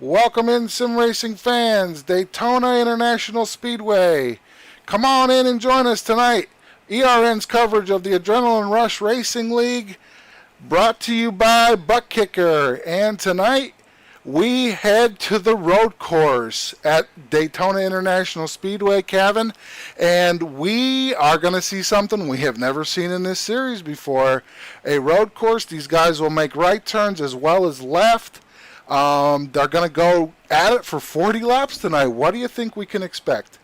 Welcome in, sim racing fans, Daytona International Speedway. Come on in and join us tonight. ERN's coverage of the Adrenaline Rush Racing League, brought to you by Butt Kicker. And tonight, we head to the road course at Daytona International Speedway, Kevin, and we are going to see something we have never seen in this series before. A road course. These guys will make right turns as well as left. They're going to go at it for 40 laps tonight. What do you think we can expect?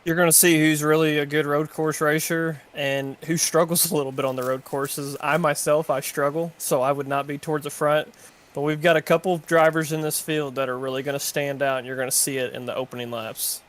You're going to see who's really a good road course racer and who struggles a little bit on the road courses. I struggle, so I would not be towards the front. But we've got a couple of drivers in this field that are really going to stand out, and you're going to see it in the opening laps.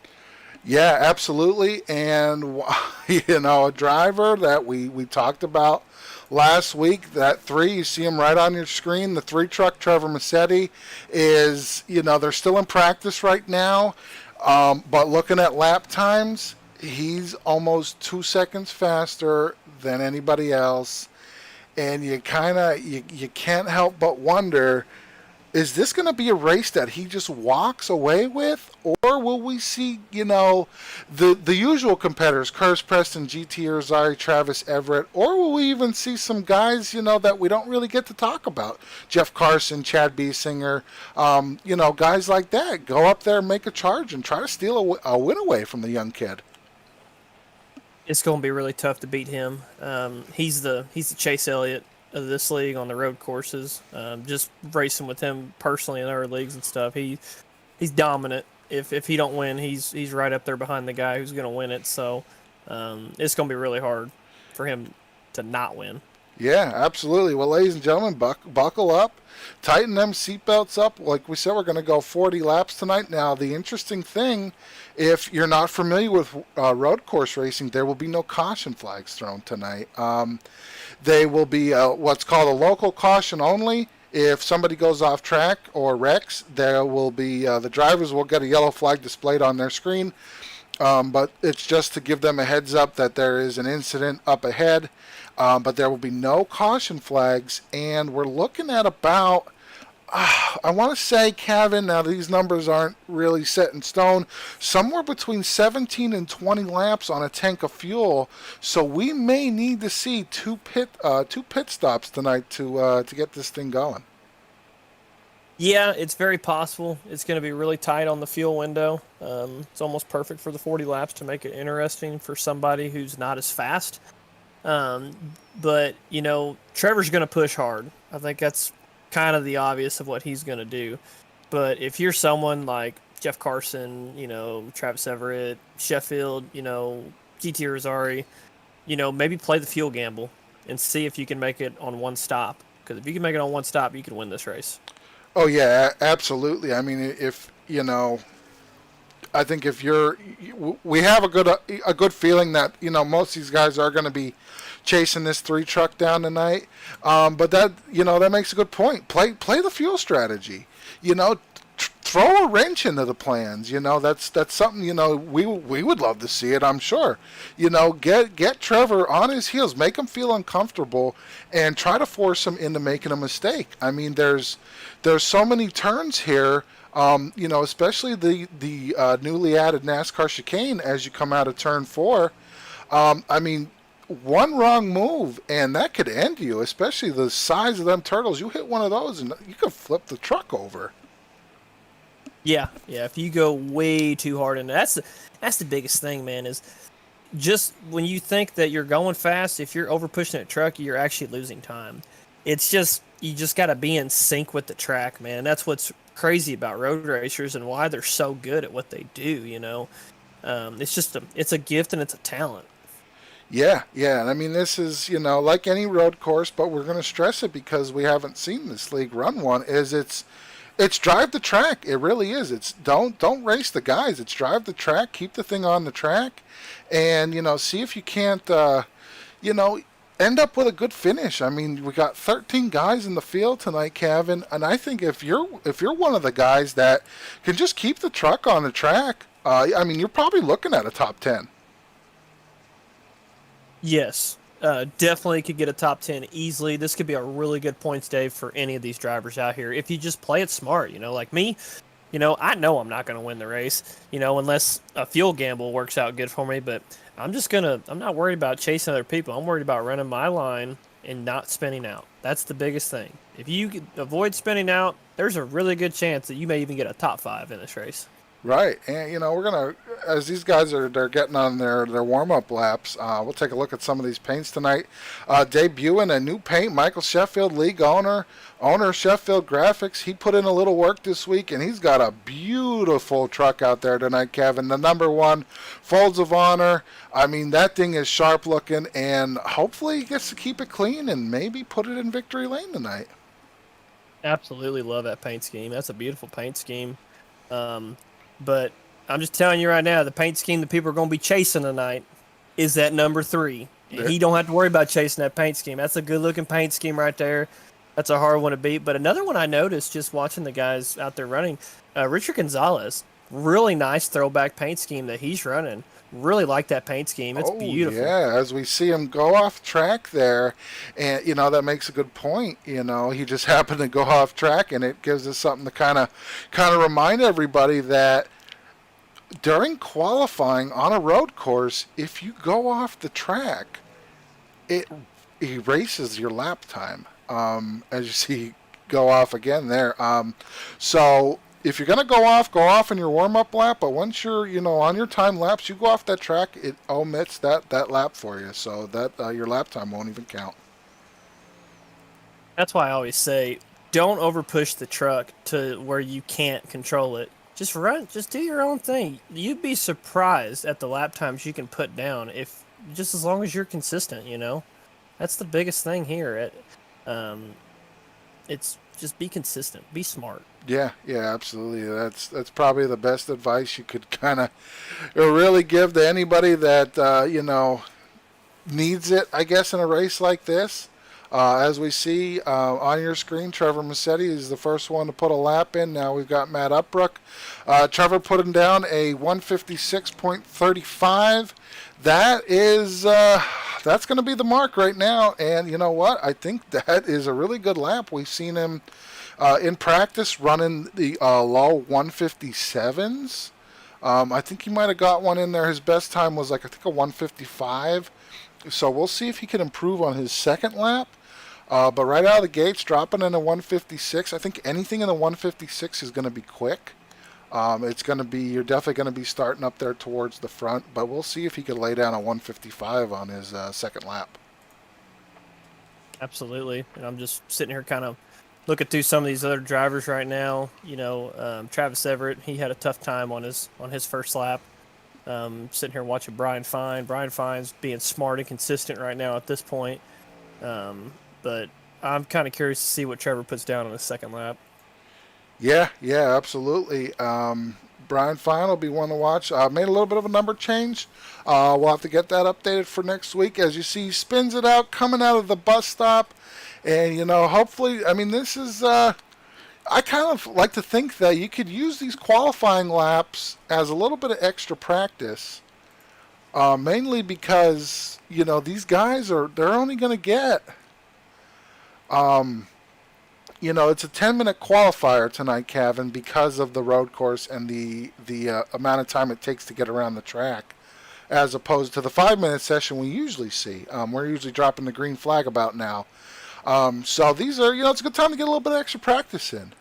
Yeah, absolutely. And, a driver that we talked about last week, that 3, you see him right on your screen, the 3 truck, Trevor Massetti, is, they're still in practice right now. But looking at lap times, he's almost 2 seconds faster than anybody else. And you can't help but wonder, is this going to be a race that he just walks away with? Or will we see, the usual competitors, Curtis Preston, GT Irizarry, Travis Everett? Or will we even see some guys, that we don't really get to talk about? Jeff Carson, Chad Biesinger, guys like that. Go up there and make a charge and try to steal a win away from the young kid. It's going to be really tough to beat him. He's the Chase Elliott of this league on the road courses. Just racing with him personally in other leagues and stuff, he's dominant. If he don't win, he's right up there behind the guy who's going to win it. So it's going to be really hard for him to not win. Yeah, absolutely. Well, ladies and gentlemen, buckle up, tighten them seatbelts up. Like we said, we're going to go 40 laps tonight. Now, the interesting thing, if you're not familiar with road course racing, there will be no caution flags thrown tonight. They will be what's called a local caution only. If somebody goes off track or wrecks, there will be the drivers will get a yellow flag displayed on their screen. But it's just to give them a heads up that there is an incident up ahead. But there will be no caution flags, and we're looking at about, I want to say, Kevin, now these numbers aren't really set in stone, somewhere between 17 and 20 laps on a tank of fuel. So we may need to see two pit stops tonight to get this thing going. Yeah, it's very possible. It's going to be really tight on the fuel window. It's almost perfect for the 40 laps to make it interesting for somebody who's not as fast. Um, but, Trevor's going to push hard. I think that's kind of the obvious of what he's going to do. But if you're someone like Jeff Carson, Travis Everett, Sheffield, GT Rosari, maybe play the fuel gamble and see if you can make it on one stop. Because if you can make it on one stop, you can win this race. Oh yeah, absolutely. I mean, if I think we have a good feeling that most of these guys are going to be chasing this three truck down tonight. But that makes a good point. Play the fuel strategy. Throw a wrench into the plans. That's something we would love to see it. I'm sure. Get Trevor on his heels, make him feel uncomfortable, and try to force him into making a mistake. I mean, there's so many turns here. Especially the newly added NASCAR chicane as you come out of turn 4. I mean, one wrong move and that could end you. Especially the size of them turtles. You hit one of those and you could flip the truck over. Yeah. If you go way too hard, and that's the biggest thing, man. Is just when you think that you're going fast, if you're over pushing a truck, you're actually losing time. It's just you just got to be in sync with the track, man. And that's what's crazy about road racers and why they're so good at what they do. It's a gift and it's a talent. Yeah. And I mean, this is like any road course, but we're going to stress it because we haven't seen this league run one. It's drive the track. It really is. It's don't race the guys. It's drive the track. Keep the thing on the track, and see if you can't end up with a good finish. I mean, we got 13 guys in the field tonight, Kevin, and I think if you're one of the guys that can just keep the truck on the track, I mean, you're probably looking at a top 10. Yes, definitely could get a top 10 easily. This could be a really good points day for any of these drivers out here if you just play it smart. Like me, I know I'm not going to win the race, unless a fuel gamble works out good for me. But I'm not worried about chasing other people. I'm worried about running my line and not spinning out. That's the biggest thing. If you avoid spinning out, there's a really good chance that you may even get a top 5 in this race. Right, and we're gonna, as these guys they're getting on their warm up laps. We'll take a look at some of these paints tonight. Debuting a new paint, Michael Sheffield, league owner Sheffield Graphics. He put in a little work this week, and he's got a beautiful truck out there tonight, Kevin. The number 1 Folds of Honor. I mean, that thing is sharp looking, and hopefully he gets to keep it clean and maybe put it in victory lane tonight. Absolutely love that paint scheme. That's a beautiful paint scheme. But I'm just telling you right now, the paint scheme that people are going to be chasing tonight is that number 3. And he don't have to worry about chasing that paint scheme. That's a good-looking paint scheme right there. That's a hard one to beat. But another one I noticed just watching the guys out there running, Richard Gonzalez, really nice throwback paint scheme that he's running. Really like that paint scheme. It's beautiful. Yeah, as we see him go off track there, and that makes a good point. He just happened to go off track, and it gives us something to kind of remind everybody that during qualifying on a road course, if you go off the track, it erases your lap time. As you see, go off again there. So if you're gonna go off in your warm-up lap. But once you're on your time laps, you go off that track, it omits that lap for you, so that your lap time won't even count. That's why I always say, don't over push the truck to where you can't control it. Just run, just do your own thing. You'd be surprised at the lap times you can put down if just as long as you're consistent. That's the biggest thing here. Um, it's just be consistent, be smart. Yeah, yeah, absolutely. That's probably the best advice you could kind of really give to anybody that needs it, I guess, in a race like this. As we see on your screen, Trevor Massetti is the first one to put a lap in. Now we've got Matt Upbrook. Trevor putting down a 156.35. That is that's going to be the mark right now. And you know what? I think that is a really good lap. We've seen him in practice running the low 157s. I think he might have got one in there. His best time was like I think a 155. So we'll see if he can improve on his second lap. But right out of the gates, dropping in a 156. I think anything in the 156 is going to be quick. It's going to be you're definitely going to be starting up there towards the front. But we'll see if he can lay down a 155 on his second lap. Absolutely. And I'm just sitting here kind of looking through some of these other drivers right now. Travis Everett, he had a tough time on his first lap. Sitting here watching Brian Fine. Brian Fine's being smart and consistent right now at this point. But I'm kind of curious to see what Trevor puts down on his second lap. Yeah, absolutely. Brian Fine will be one to watch. Made a little bit of a number change. We'll have to get that updated for next week. As you see, he spins it out coming out of the bus stop. And, hopefully, I mean, this is, I kind of like to think that you could use these qualifying laps as a little bit of extra practice. Mainly because, these guys they're only going to get, it's a 10-minute qualifier tonight, Kevin, because of the road course and the amount of time it takes to get around the track, as opposed to the 5-minute session we usually see. We're usually dropping the green flag about now. So these are, it's a good time to get a little bit of extra practice in.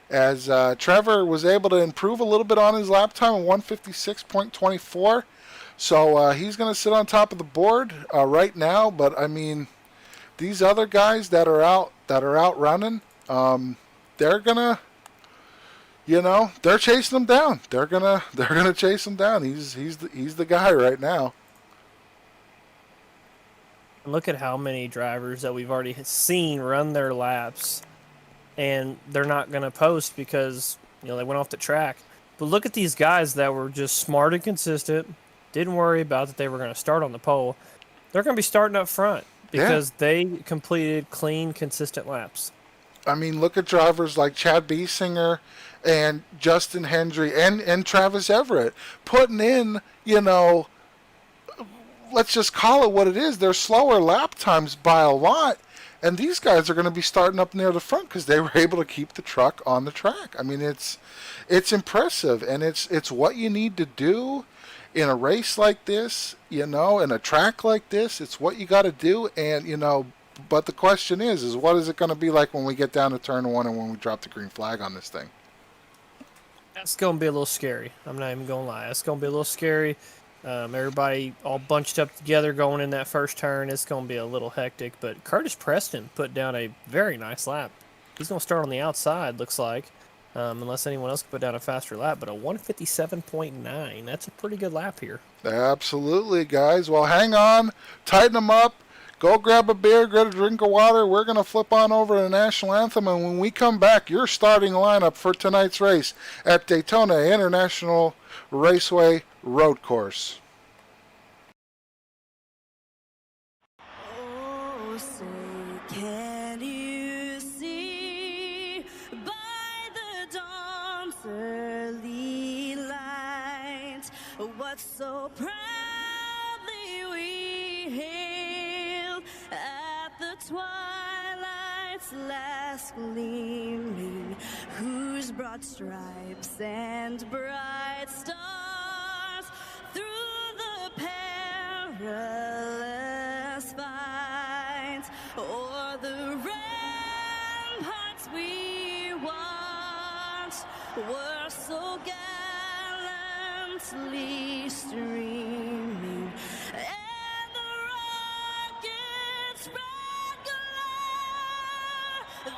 As Trevor was able to improve a little bit on his lap time of 156.24. So he's going to sit on top of the board right now. But, I mean, these other guys that are out running, they're gonna, they're chasing him down. They're gonna chase him down. He's the guy right now. Look at how many drivers that we've already seen run their laps, and they're not going to post because they went off the track. But look at these guys that were just smart and consistent. Didn't worry about that they were going to start on the pole. They're going to be starting up front because they completed clean, consistent laps. I mean, look at drivers like Chad Biesinger and Justin Hendry and Travis Everett putting in, let's just call it what it is. They're slower lap times by a lot. And these guys are going to be starting up near the front because they were able to keep the truck on the track. I mean, it's impressive, and it's what you need to do in a race like this, in a track like this. It's what you got to do, and but the question is what is it going to be like when we get down to turn one and when we drop the green flag on this thing? That's going to be a little scary. I'm not even going to lie. It's going to be a little scary. Everybody all bunched up together going in that first turn. It's going to be a little hectic, but Curtis Preston put down a very nice lap. He's going to start on the outside, looks like, unless anyone else can put down a faster lap, but a 157.9. That's a pretty good lap here. Absolutely, guys. Well, hang on. Tighten them up. Go grab a beer, get a drink of water. We're going to flip on over to the National Anthem, and when we come back, your starting lineup for tonight's race at Daytona International Raceway Road Course. Oh, say, can you see by the dawn's early light what so proudly we hailed at the twilight's last gleaming, whose broad stripes and bright stars through the perilous fight o'er the ramparts we watched were so gallantly streaming, and the rockets' red glare, the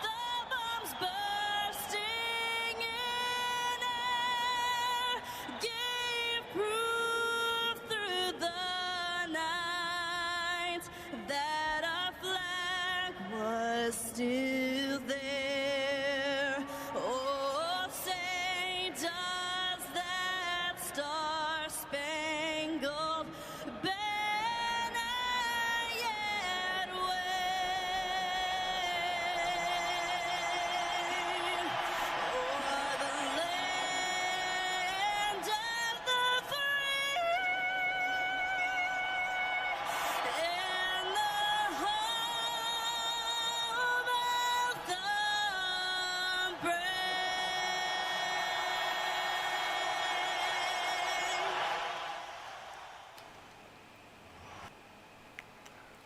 bombs bursting in air, gave proof through the night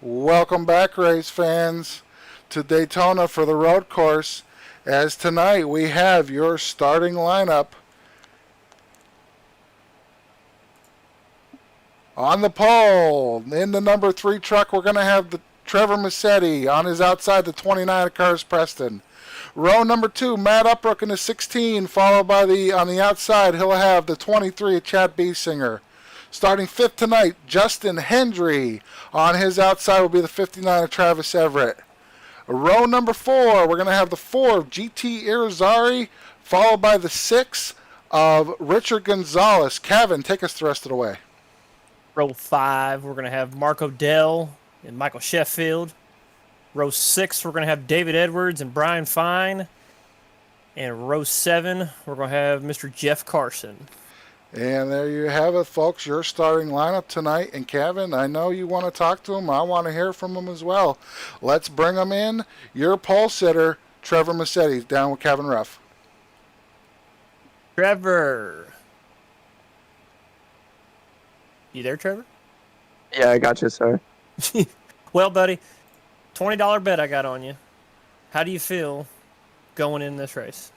Welcome back, race fans, to Daytona for the road course. As tonight we have your starting lineup. On the pole, in the number 3 truck, we're going to have the Trevor Massetti. On his outside, the 29 of Cars Preston. Row number 2, Matt Upbrook in the 16, followed by on the outside, he'll have the 23 of Chad Biesinger. Starting 5th tonight, Justin Hendry. On his outside will be the 59 of Travis Everett. Row number 4, we're going to have the 4 of GT Irizarry, followed by the 6 of Richard Gonzalez. Kevin, take us the rest of the way. Row 5, we're going to have Mark Odell and Michael Sheffield. Row 6, we're going to have David Edwards and Brian Fine. And row 7, we're going to have Mr. Jeff Carson. And there you have it, folks, your starting lineup tonight. And Kevin, I know you want to talk to him. I want to hear from him as well. Let's bring him in. Your pole sitter, Trevor Massetti, down with Kevin Ruff. Trevor. You there, Trevor? Yeah, I got you, sir. Well, buddy, $20 bet I got on you. How do you feel going in this race?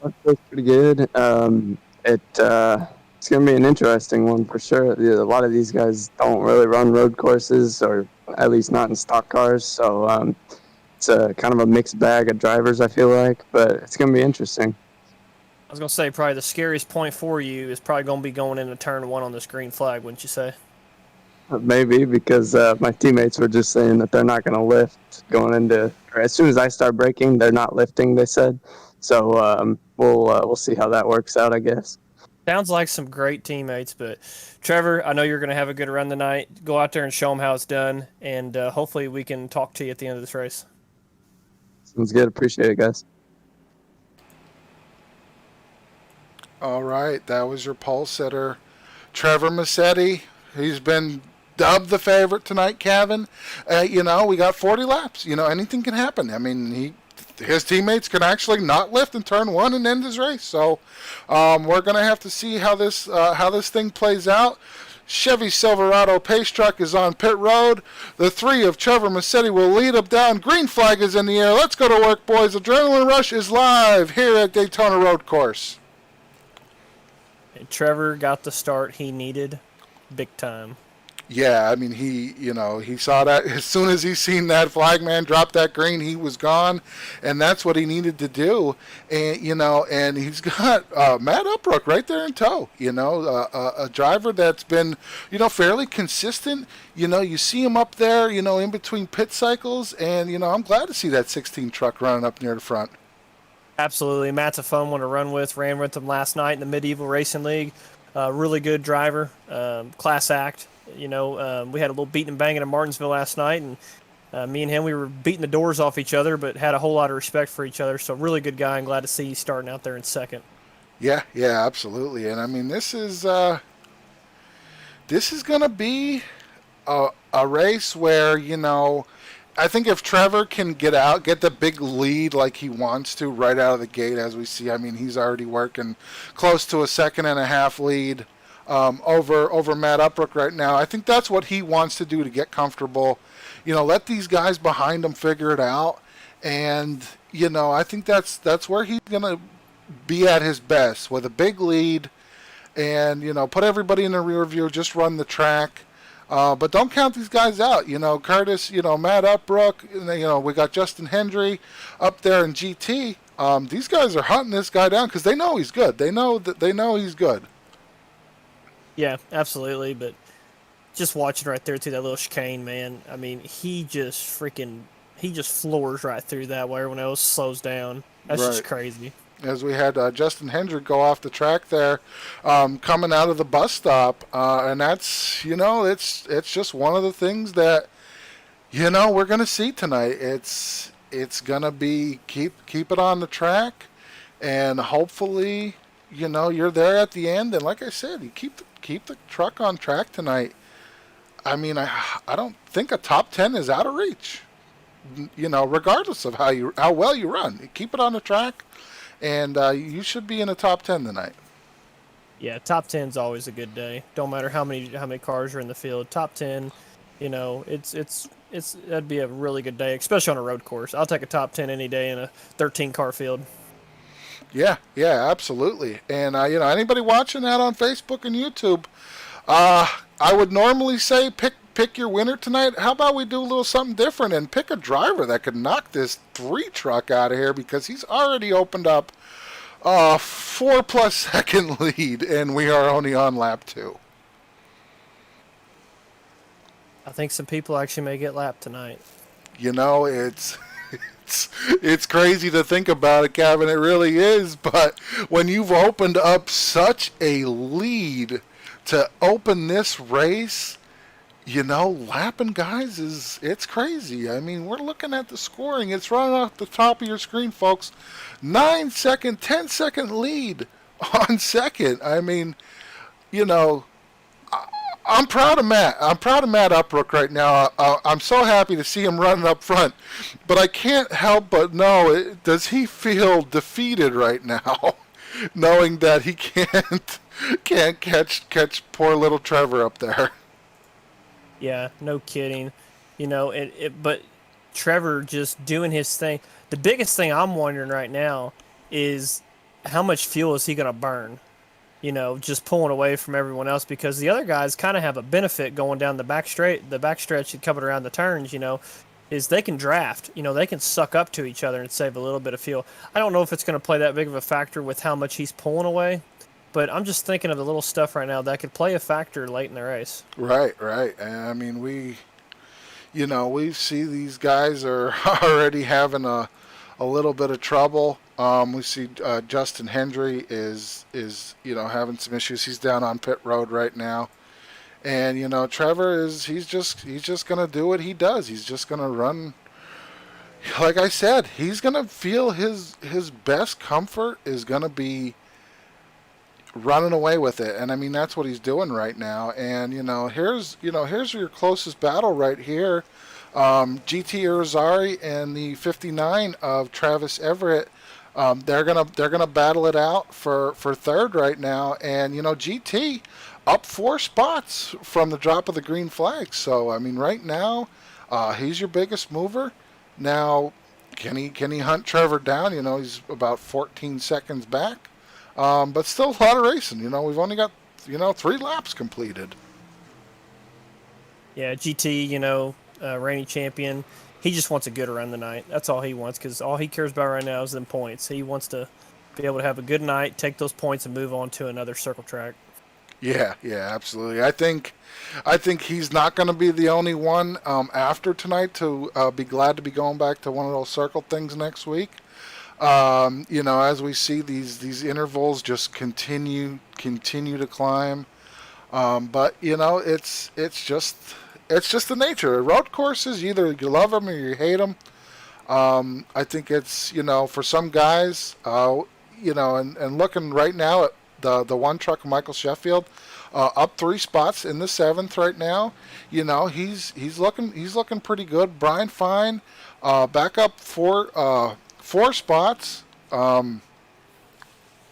That feels pretty good. It's gonna be an interesting one for sure. A lot of these guys don't really run road courses, or at least not in stock cars. So it's a kind of a mixed bag of drivers, I feel like, but it's gonna be interesting. I was going to say probably the scariest point for you is probably going to be going into turn 1 on this green flag, wouldn't you say? Maybe because my teammates were just saying that they're not gonna lift going into. Or as soon as I start braking, they're not lifting. They said. So we'll see how that works out, I guess. Sounds like some great teammates, but Trevor, I know you're going to have a good run tonight. Go out there and show them how it's done, and hopefully we can talk to you at the end of this race. Sounds good. Appreciate it, guys. All right, that was your pole sitter, Trevor Massetti. He's been dubbed the favorite tonight, Kevin. We got 40 laps. Anything can happen. I mean, his teammates can actually not lift in turn 1 and end his race. So we're going to have to see how this thing plays out. Chevy Silverado pace truck is on pit road. The 3 of Trevor Massetti will lead up down. Green flag is in the air. Let's go to work, boys. Adrenaline Rush is live here at Daytona Road Course. And Trevor got the start he needed big time. Yeah, I mean, he saw that as soon as he seen that flagman drop that green, he was gone, and that's what he needed to do. And he's got Matt Upbrook right there in tow. A driver that's been fairly consistent. You see him up there, in between pit cycles, and I'm glad to see that 16 truck running up near the front. Absolutely, Matt's a fun one to run with. Ran with him last night in the Medieval Racing League. Really good driver, class act. We had a little beating and banging in Martinsville last night, and me and him, we were beating the doors off each other, but had a whole lot of respect for each other. So really good guy, and glad to see you starting out there in second. Yeah, absolutely. And I mean, this is going to be a race where I think if Trevor can get the big lead like he wants to right out of the gate, as we see, I mean, he's already working close to a 2.5 lead. Over Matt Upbrook right now. I think that's what he wants to do to get comfortable. Let these guys behind him figure it out. And, I think that's where he's going to be at his best, with a big lead and, put everybody in the rear view, just run the track. But don't count these guys out. Curtis, Matt Upbrook, we got Justin Hendry up there in GT. These guys are hunting this guy down because they know he's good. They know he's good. Yeah, absolutely. But just watching right there through that little chicane, man. I mean, he just floors right through that while everyone else slows down. That's just crazy. As we had Justin Hendrick go off the track there, coming out of the bus stop, and that's it's just one of the things that we're gonna see tonight. It's gonna be keep it on the track, and hopefully you're there at the end. And like I said, you keep the truck on track tonight. I mean, I don't think a top 10 is out of reach. Regardless of how well you run, you keep it on the track, and you should be in the top 10 tonight. Yeah, top 10's always a good day. Don't matter how many cars are in the field. Top 10, it's that'd be a really good day, especially on a road course. I'll take a top 10 any day in a 13 car field. Yeah, yeah, absolutely. And anybody watching that on Facebook and YouTube, I would normally say pick your winner tonight. How about we do a little something different and pick a driver that could knock this 3 truck out of here, because he's already opened up a 4+ second lead, and we are only on lap 2. I think some people actually may get lapped tonight. It's crazy to think about it, Kevin. It really is. But when you've opened up such a lead to open this race, lapping guys it's crazy. I mean, we're looking at the scoring. It's running off the top of your screen, folks. 9-second, 10-second lead on second. I mean, I'm proud of Matt. I'm proud of Matt Upbrook right now. I'm so happy to see him running up front. But I can't help but know, does he feel defeated right now, knowing that he can't catch poor little Trevor up there? Yeah, no kidding. But Trevor just doing his thing. The biggest thing I'm wondering right now is how much fuel is he going to burn? Just pulling away from everyone else, because the other guys kind of have a benefit going down the backstretch and coming around the turns, is they can draft. They can suck up to each other and save a little bit of fuel. I don't know if it's going to play that big of a factor with how much he's pulling away, but I'm just thinking of the little stuff right now that could play a factor late in the race. Right. I mean, we see these guys are already having a little bit of trouble. We see Justin Hendry is having some issues. He's down on pit road right now, and Trevor he's just gonna do what he does. He's just gonna run. Like I said, he's gonna feel his best comfort is gonna be running away with it, and I mean that's what he's doing right now. And here's your closest battle right here. GT Irizarry and the 59 of Travis Everett. They're gonna battle it out for third right now, and GT up 4 spots from the drop of the green flag. So I mean, right now, he's your biggest mover. Now, can he hunt Trevor down? He's about 14 seconds back, but still a lot of racing. We've only got 3 laps completed. Yeah, GT, reigning champion. He just wants a good run tonight. That's all he wants, because all he cares about right now is them points. He wants to be able to have a good night, take those points, and move on to another circle track. Yeah, absolutely. I think he's not going to be the only one after tonight to be glad to be going back to one of those circle things next week. As we see these intervals just continue to climb, but it's just the nature of road courses. Either you love them or you hate them. I think it's for some guys, and looking right now at the one truck, Michael Sheffield, up 3 spots in the 7th right now. He's looking pretty good. Brian Fine, back up 4 spots. From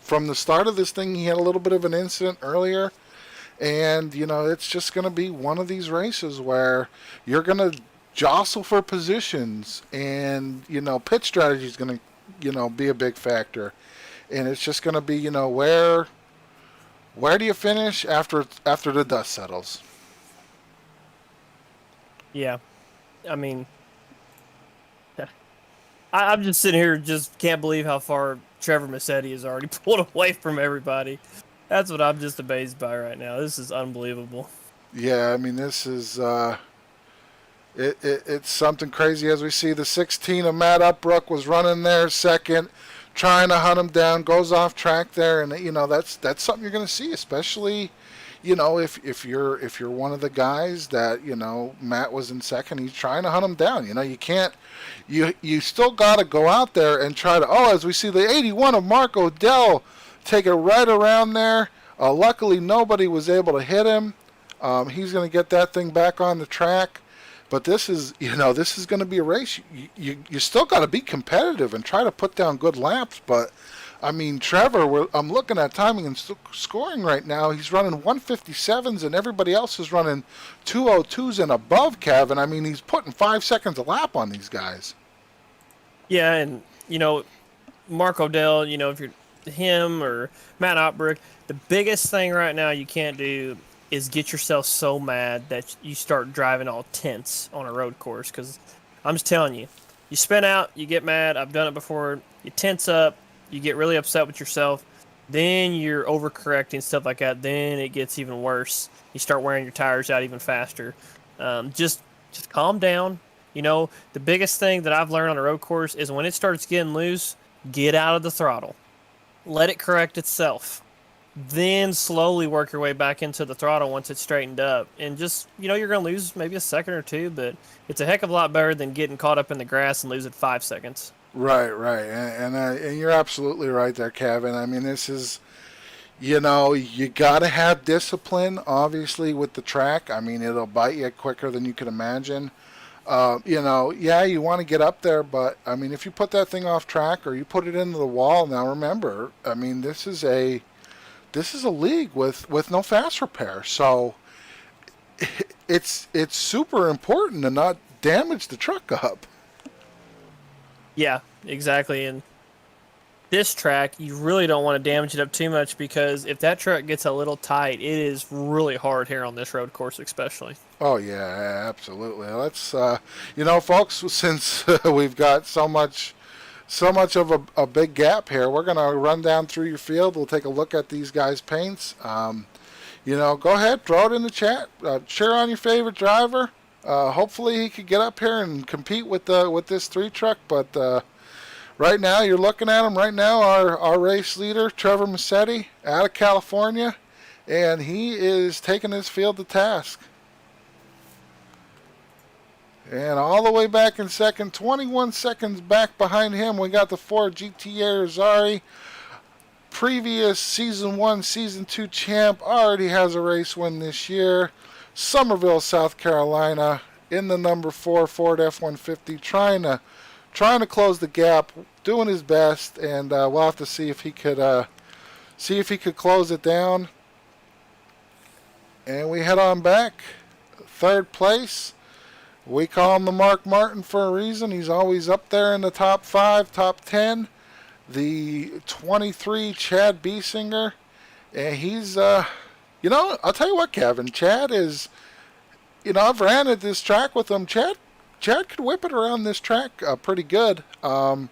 the start of this thing, he had a little bit of an incident earlier. And, it's just going to be one of these races where you're going to jostle for positions, and, pit strategy is going to, be a big factor. And it's just going to be, where do you finish after the dust settles? Yeah. I mean, I'm just sitting here, just can't believe how far Trevor Massetti has already pulled away from everybody. That's what I'm just amazed by right now. This is unbelievable. Yeah, I mean, this is it's something crazy. As we see, the 16 of Matt Upbrook was running there second, trying to hunt him down, goes off track there, and that's something you're going to see, especially if you're one of the guys that Matt was in second, he's trying to hunt him down. You can't. You still got to go out there and try to. Oh, as we see the 81 of Mark Odell. Take it right around there. Luckily, nobody was able to hit him. He's going to get that thing back on the track. But this is going to be a race. You still got to be competitive and try to put down good laps. But I mean, Trevor, I'm looking at timing and scoring right now. He's running 157s, and everybody else is running 202s and above, Kevin. I mean, he's putting 5 seconds a lap on these guys. Yeah, and Mark Odell, if you're him or Matt Opbrick, the biggest thing right now you can't do is get yourself so mad that you start driving all tense on a road course. Because I'm just telling you, you spin out, you get mad. I've done it before. You tense up, you get really upset with yourself. Then you're overcorrecting, stuff like that. Then it gets even worse. You start wearing your tires out even faster. Just calm down. The biggest thing that I've learned on a road course is when it starts getting loose, get out of the throttle. Let it correct itself. Then slowly work your way back into the throttle once it's straightened up. And just, you're going to lose maybe a second or two, but it's a heck of a lot better than getting caught up in the grass and losing 5 seconds. Right, right. And you're absolutely right there, Kevin. I mean, this is, you got to have discipline, obviously, with the track. I mean, it'll bite you quicker than you can imagine. Yeah, you want to get up there, but I mean, if you put that thing off track or you put it into the wall, now remember, I mean, this is a league with no fast repair, so it's super important to not damage the truck up. Yeah, exactly. And this track, you really don't want to damage it up too much because if that truck gets a little tight, it is really hard here on this road course, especially. Oh yeah, absolutely. Let's, folks, since we've got so much of a big gap here, we're gonna run down through your field. We'll take a look at these guys' paints. Go ahead, throw it in the chat. Cheer on your favorite driver. Hopefully he could get up here and compete with this 3 truck. But right now, you're looking at him right now. Our race leader, Trevor Massetti, out of California, and he is taking his field to task. And all the way back in second, 21 seconds back behind him, we got the Ford GTA Rosari. Previous Season 1, Season 2 champ, already has a race win this year. Somerville, South Carolina, in the number 4 Ford F-150, trying to close the gap, doing his best, and we'll have to see if he could close it down. And we head on back, 3rd place. We call him the Mark Martin for a reason. He's always up there in the top 5, top 10. The 23 Chad Biesinger, and he's, I'll tell you what, Kevin. Chad is, I've ran at this track with him. Chad could whip it around this track pretty good, and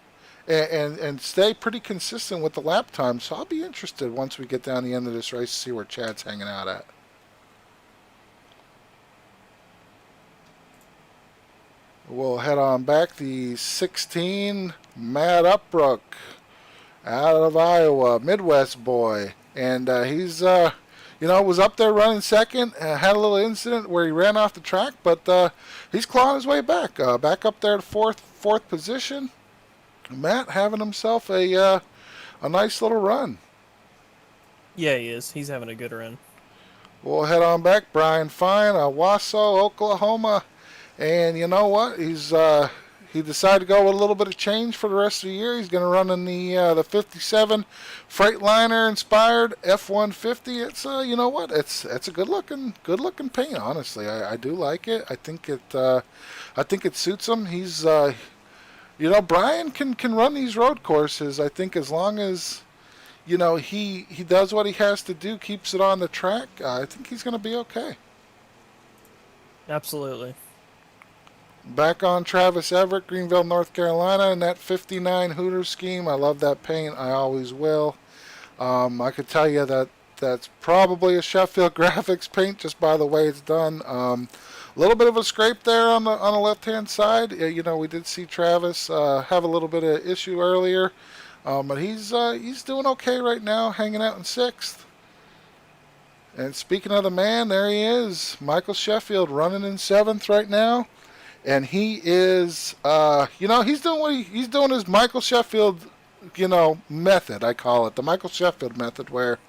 stay pretty consistent with the lap time. So I'll be interested once we get down the end of this race to see where Chad's hanging out at. We'll head on back. The 16, Matt Upbrook, out of Iowa, Midwest boy. And he's, was up there running second. Had a little incident where he ran off the track, but he's clawing his way back. Back up there to fourth position. Matt having himself a nice little run. Yeah, he is. He's having a good run. We'll head on back. Brian Fine, Wausau, Oklahoma. And you know what? He decided to go with a little bit of change for the rest of the year. He's going to run in the 57 Freightliner inspired F-150. It's it's a good looking paint. Honestly, I do like it. I think it suits him. He's Brian can run these road courses. I think as long as he does what he has to do, keeps it on the track. I think he's going to be okay. Absolutely. Back on Travis Everett, Greenville, North Carolina, in that 59 Hooters scheme. I love that paint. I always will. I could tell you that's probably a Sheffield Graphics paint just by the way it's done. A little bit of a scrape there on the left-hand side. We did see Travis have a little bit of issue earlier, but he's doing okay right now, hanging out in 6th. And speaking of the man, there he is, Michael Sheffield, running in 7th right now. And he is, he's doing his Michael Sheffield, method, I call it. The Michael Sheffield method where,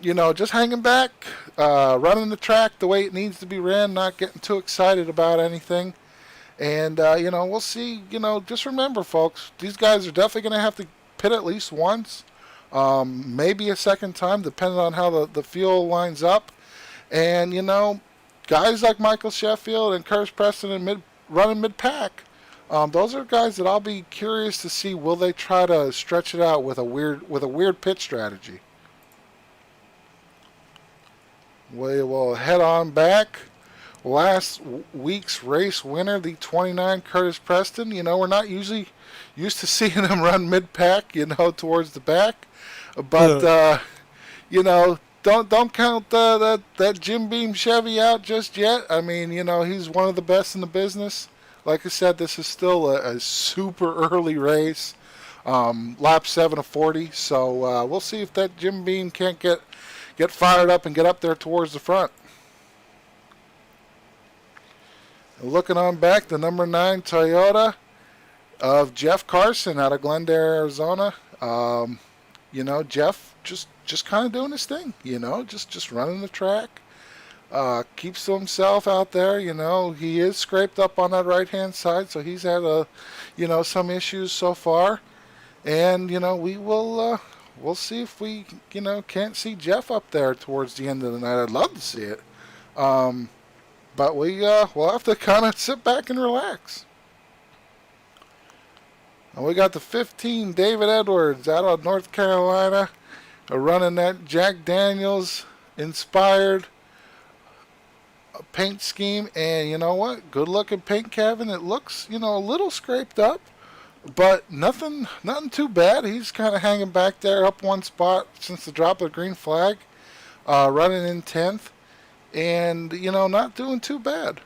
just hanging back, running the track the way it needs to be ran, not getting too excited about anything. And, we'll see, just remember, folks, these guys are definitely going to have to pit at least once, maybe a second time, depending on how the fuel lines up. And, guys like Michael Sheffield and Curtis Preston and running mid pack, those are guys that I'll be curious to see. Will they try to stretch it out with a weird pit strategy? We will head on back. Last week's race winner, the 29 Curtis Preston. We're not usually used to seeing him run mid pack, towards the back, but don't count that Jim Beam Chevy out just yet. I mean, he's one of the best in the business. Like I said, this is still a super early race, lap 7 of 40. So we'll see if that Jim Beam can't get fired up and get up there towards the front. Looking on back, the number 9 Toyota of Jeff Carson out of Glendale, Arizona. Jeff just kind of doing his thing. Just running the track. Keeps to himself out there. He is scraped up on that right hand side, so he's had some issues so far. And we'll see if we can't see Jeff up there towards the end of the night. I'd love to see it. But we'll have to kind of sit back and relax. And we got the 15 David Edwards out of North Carolina, running that Jack Daniels inspired paint scheme. And you know what? Good looking paint, Kevin. It looks a little scraped up, but nothing too bad. He's kind of hanging back there, up one spot since the drop of the green flag, running in 10th. And, not doing too bad.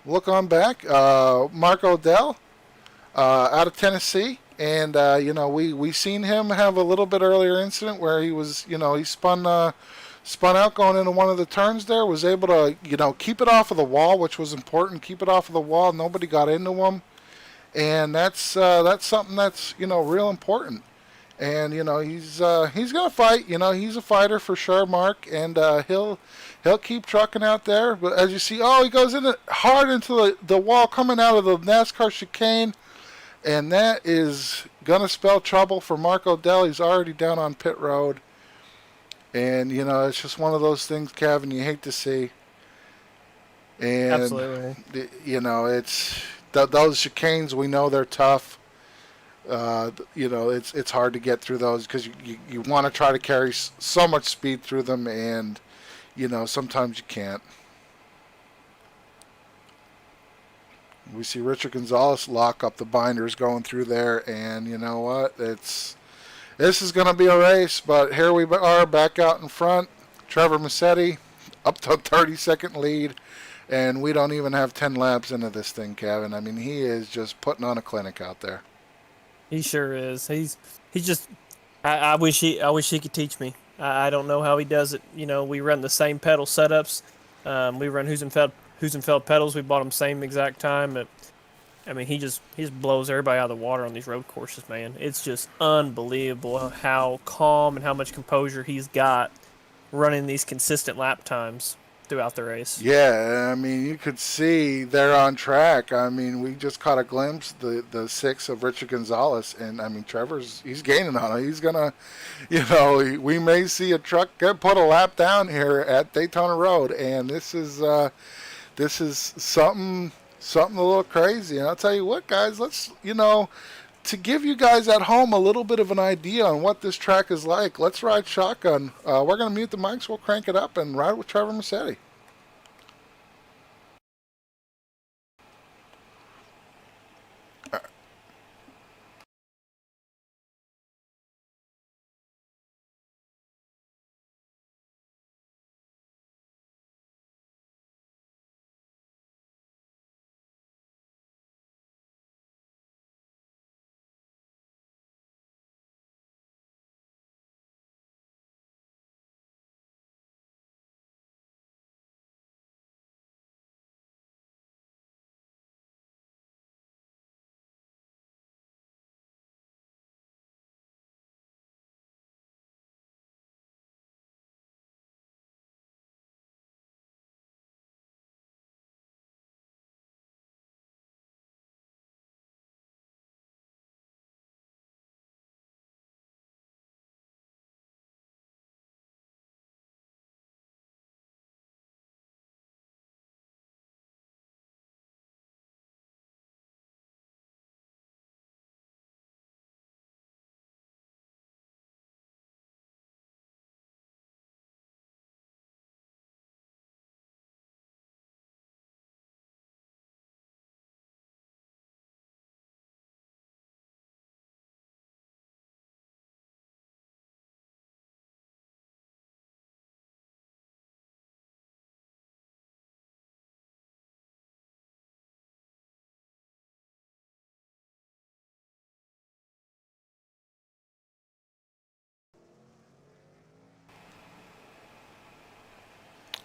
Look on back. Mark Odell out of Tennessee. And, we seen him have a little bit earlier incident where he was, he spun out going into one of the turns there. Was able to, keep it off of the wall, which was important. Keep it off of the wall. Nobody got into him. And that's something that's, real important. And he's gonna fight. He's a fighter for sure, Mark, and he'll keep trucking out there. But as you see, he goes hard into the wall coming out of the NASCAR chicane, and that is gonna spell trouble for Mark Odell. He's already down on pit road, and it's just one of those things, Kevin, you hate to see. And Absolutely. It's those chicanes. We know they're tough. It's hard to get through those because you want to try to carry so much speed through them, and sometimes you can't. We see Richard Gonzalez lock up the binders going through there, and you know what? This is going to be a race, but here we are back out in front. Trevor Massetti up to a 30-second lead, and we don't even have 10 laps into this thing, Kevin. I mean, he is just putting on a clinic out there. He sure is. He's just. I wish he could teach me. I don't know how he does it. We run the same pedal setups. We run Husenfeld pedals. We bought them same exact time. But, I mean, he just blows everybody out of the water on these road courses, man. It's just unbelievable how calm and how much composure he's got running these consistent lap times throughout the race. Yeah, I mean, you could see they're on track. I mean, we just caught a glimpse, the 6 of Richard Gonzalez, and I mean, he's gaining on it. He's gonna, we may see a truck put a lap down here at Daytona Road, and this is something a little crazy. And I'll tell you what, guys, let's, to give you guys at home a little bit of an idea on what this track is like, let's ride shotgun. We're going to mute the mics, we'll crank it up, and ride with Trevor Massetti.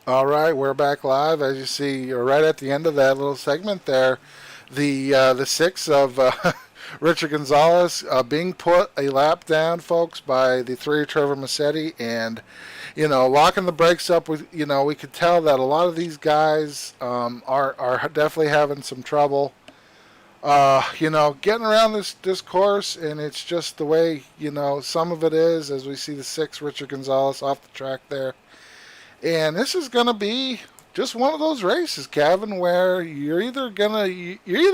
All right, we're back live. As you see, you're right at the end of that little segment there. The six of Richard Gonzalez being put a lap down, folks, by the three of Trevor Massetti, and locking the brakes up. With we could tell that a lot of these guys are definitely having some trouble. Getting around this course, and it's just the way some of it is. As we see the six Richard Gonzalez off the track there. And this is going to be just one of those races, Kevin, where you're either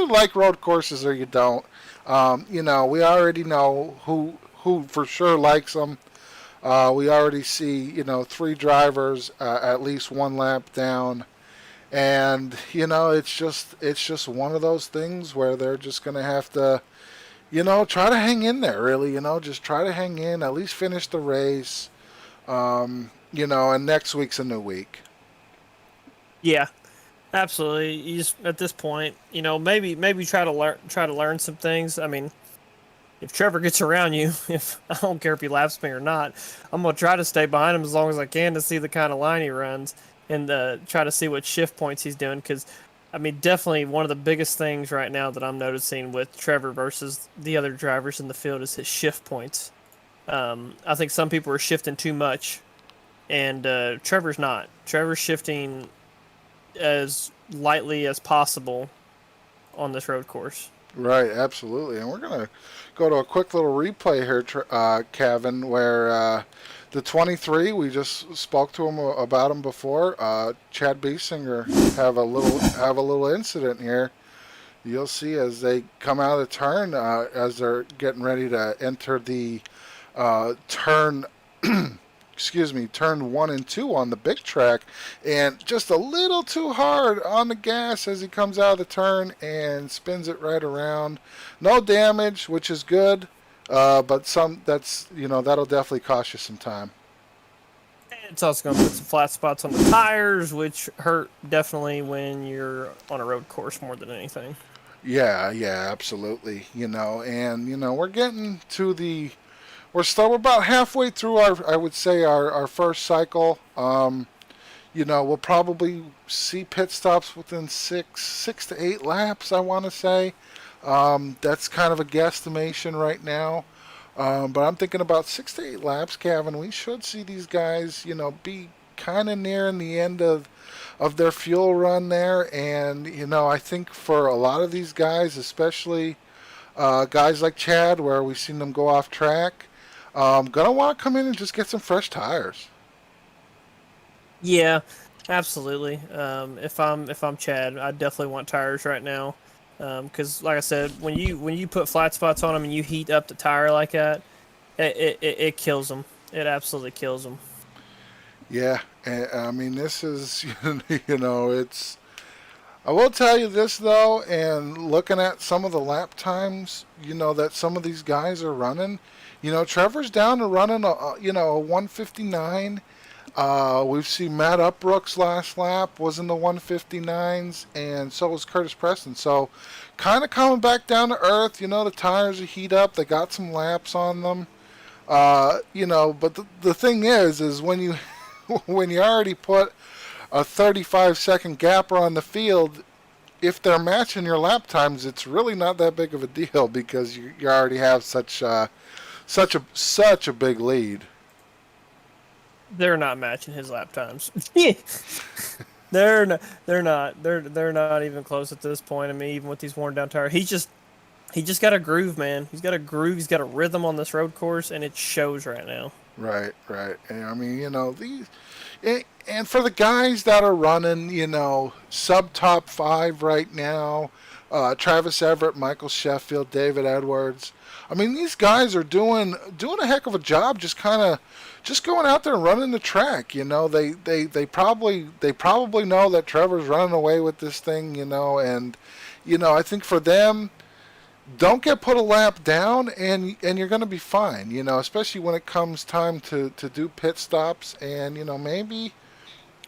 like road courses or you don't. We already know who for sure likes them. We already see three drivers at least one lap down, and it's just one of those things where they're just going to have to try to hang in there. Really, just try to hang in, at least finish the race. And next week's a new week. Yeah, absolutely. You just at this point, maybe try to learn some things. I mean, if Trevor gets around you, if I don't care if he laps me or not, I'm gonna try to stay behind him as long as I can to see the kind of line he runs and try to see what shift points he's doing. Because, I mean, definitely one of the biggest things right now that I'm noticing with Trevor versus the other drivers in the field is his shift points. I think some people are shifting too much, and Trevor's not. Trevor's shifting as lightly as possible on this road course. Right, absolutely. And we're going to go to a quick little replay here, Kevin, where the 23, we just spoke to him about him before. Chad Biesinger have a little incident here. You'll see as they come out of the turn, as they're getting ready to enter the turn turn 1 and 2 on the big track, and just a little too hard on the gas as he comes out of the turn and spins it right around. No damage, which is good, but that'll definitely cost you some time. It's also going to put some flat spots on the tires, which hurt definitely when you're on a road course more than anything. Yeah, absolutely. We're getting to we're about halfway through our first cycle. We'll probably see pit stops within six to 8 laps, I want to say. That's kind of a guesstimation right now. But I'm thinking about 6 to 8 laps, Kevin. We should see these guys, be kind of nearing the end of their fuel run there. And, I think for a lot of these guys, especially guys like Chad, where we've seen them go off track, gonna want to come in and just get some fresh tires. Yeah, absolutely. If I'm Chad, I definitely want tires right now. Because like I said, when you put flat spots on them and you heat up the tire like that, it kills them. It absolutely kills them. Yeah, I mean, this is it's. I will tell you this though, and looking at some of the lap times, that some of these guys are running. Trevor's down to running a 159. We've seen Matt Upbrook's last lap was in the 159s, and so was Curtis Preston. So, kind of coming back down to earth. The tires are heat up. They got some laps on them. But the thing is when you when you already put a 35-second gapper on the field, if they're matching your lap times, it's really not that big of a deal because you already have such a big lead. They're not matching his lap times. They're not. They're not even close at this point. I mean, even with these worn down tires, he just got a groove, man. He's got a groove. He's got a rhythm on this road course, and it shows right now. Right. And I mean, and for the guys that are running, sub top 5 right now, Travis Everett, Michael Sheffield, David Edwards. I mean, these guys are doing a heck of a job, just going out there and running the track. They probably know that Trevor's running away with this thing. And I think for them, don't get put a lap down, and you're going to be fine. Especially when it comes time to do pit stops, and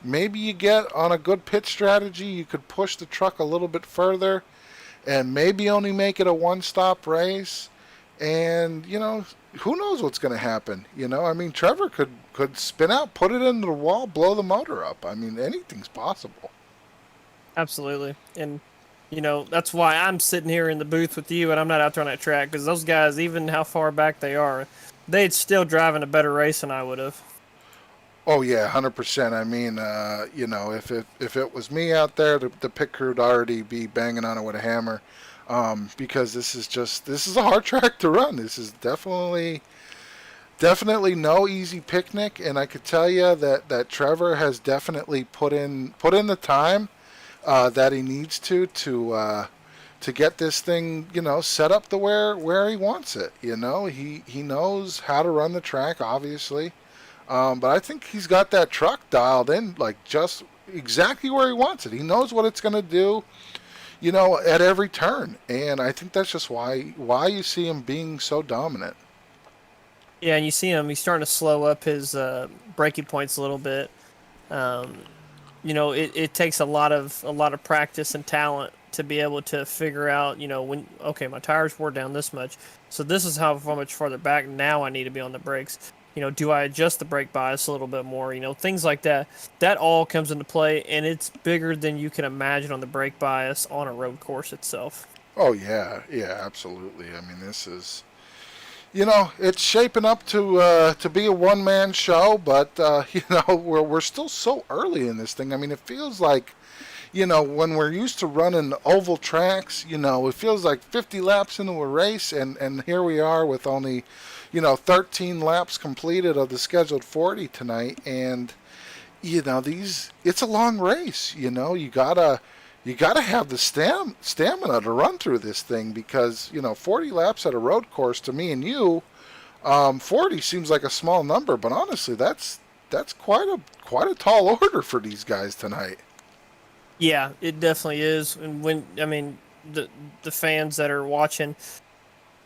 maybe you get on a good pit strategy, you could push the truck a little bit further, and maybe only make it a one-stop race. and who knows what's going to happen. I mean, Trevor could spin out, put it into the wall, blow the motor up. I mean, anything's possible. Absolutely. And, that's why I'm sitting here in the booth with you and I'm not out there on that track, because those guys, even how far back they are, they'd still driving a better race than I would have. Oh yeah, 100%. I mean, if it was me out there, the pit crew would already be banging on it with a hammer, because this is a hard track to run. This is definitely no easy picnic, and I could tell you that Trevor has definitely put in the time that he needs to get this thing set up to where he wants it. He knows how to run the track, obviously. But I think he's got that truck dialed in, like just exactly where he wants it. He knows what it's going to do, at every turn, and I think that's just why you see him being so dominant. Yeah, and you see him, he's starting to slow up his braking points a little bit. Um, it takes a lot of practice and talent to be able to figure out, when, okay, my tires wore down this much, so this is how much farther back now I need to be on the brakes. Do I adjust the brake bias a little bit more? Things like that. That all comes into play, and it's bigger than you can imagine on the brake bias on a road course itself. Oh yeah, yeah, absolutely. I mean, this is, it's shaping up to be a one man show, but we're still so early in this thing. I mean, it feels like, when we're used to running oval tracks, it feels like 50 laps into a race, and here we are with only, 13 laps completed of the scheduled 40 tonight, and it's a long race. You gotta have the stamina to run through this thing, because 40 laps at a road course to me and you, 40 seems like a small number, but honestly, that's quite a tall order for these guys tonight. Yeah, it definitely is. And the fans that are watching,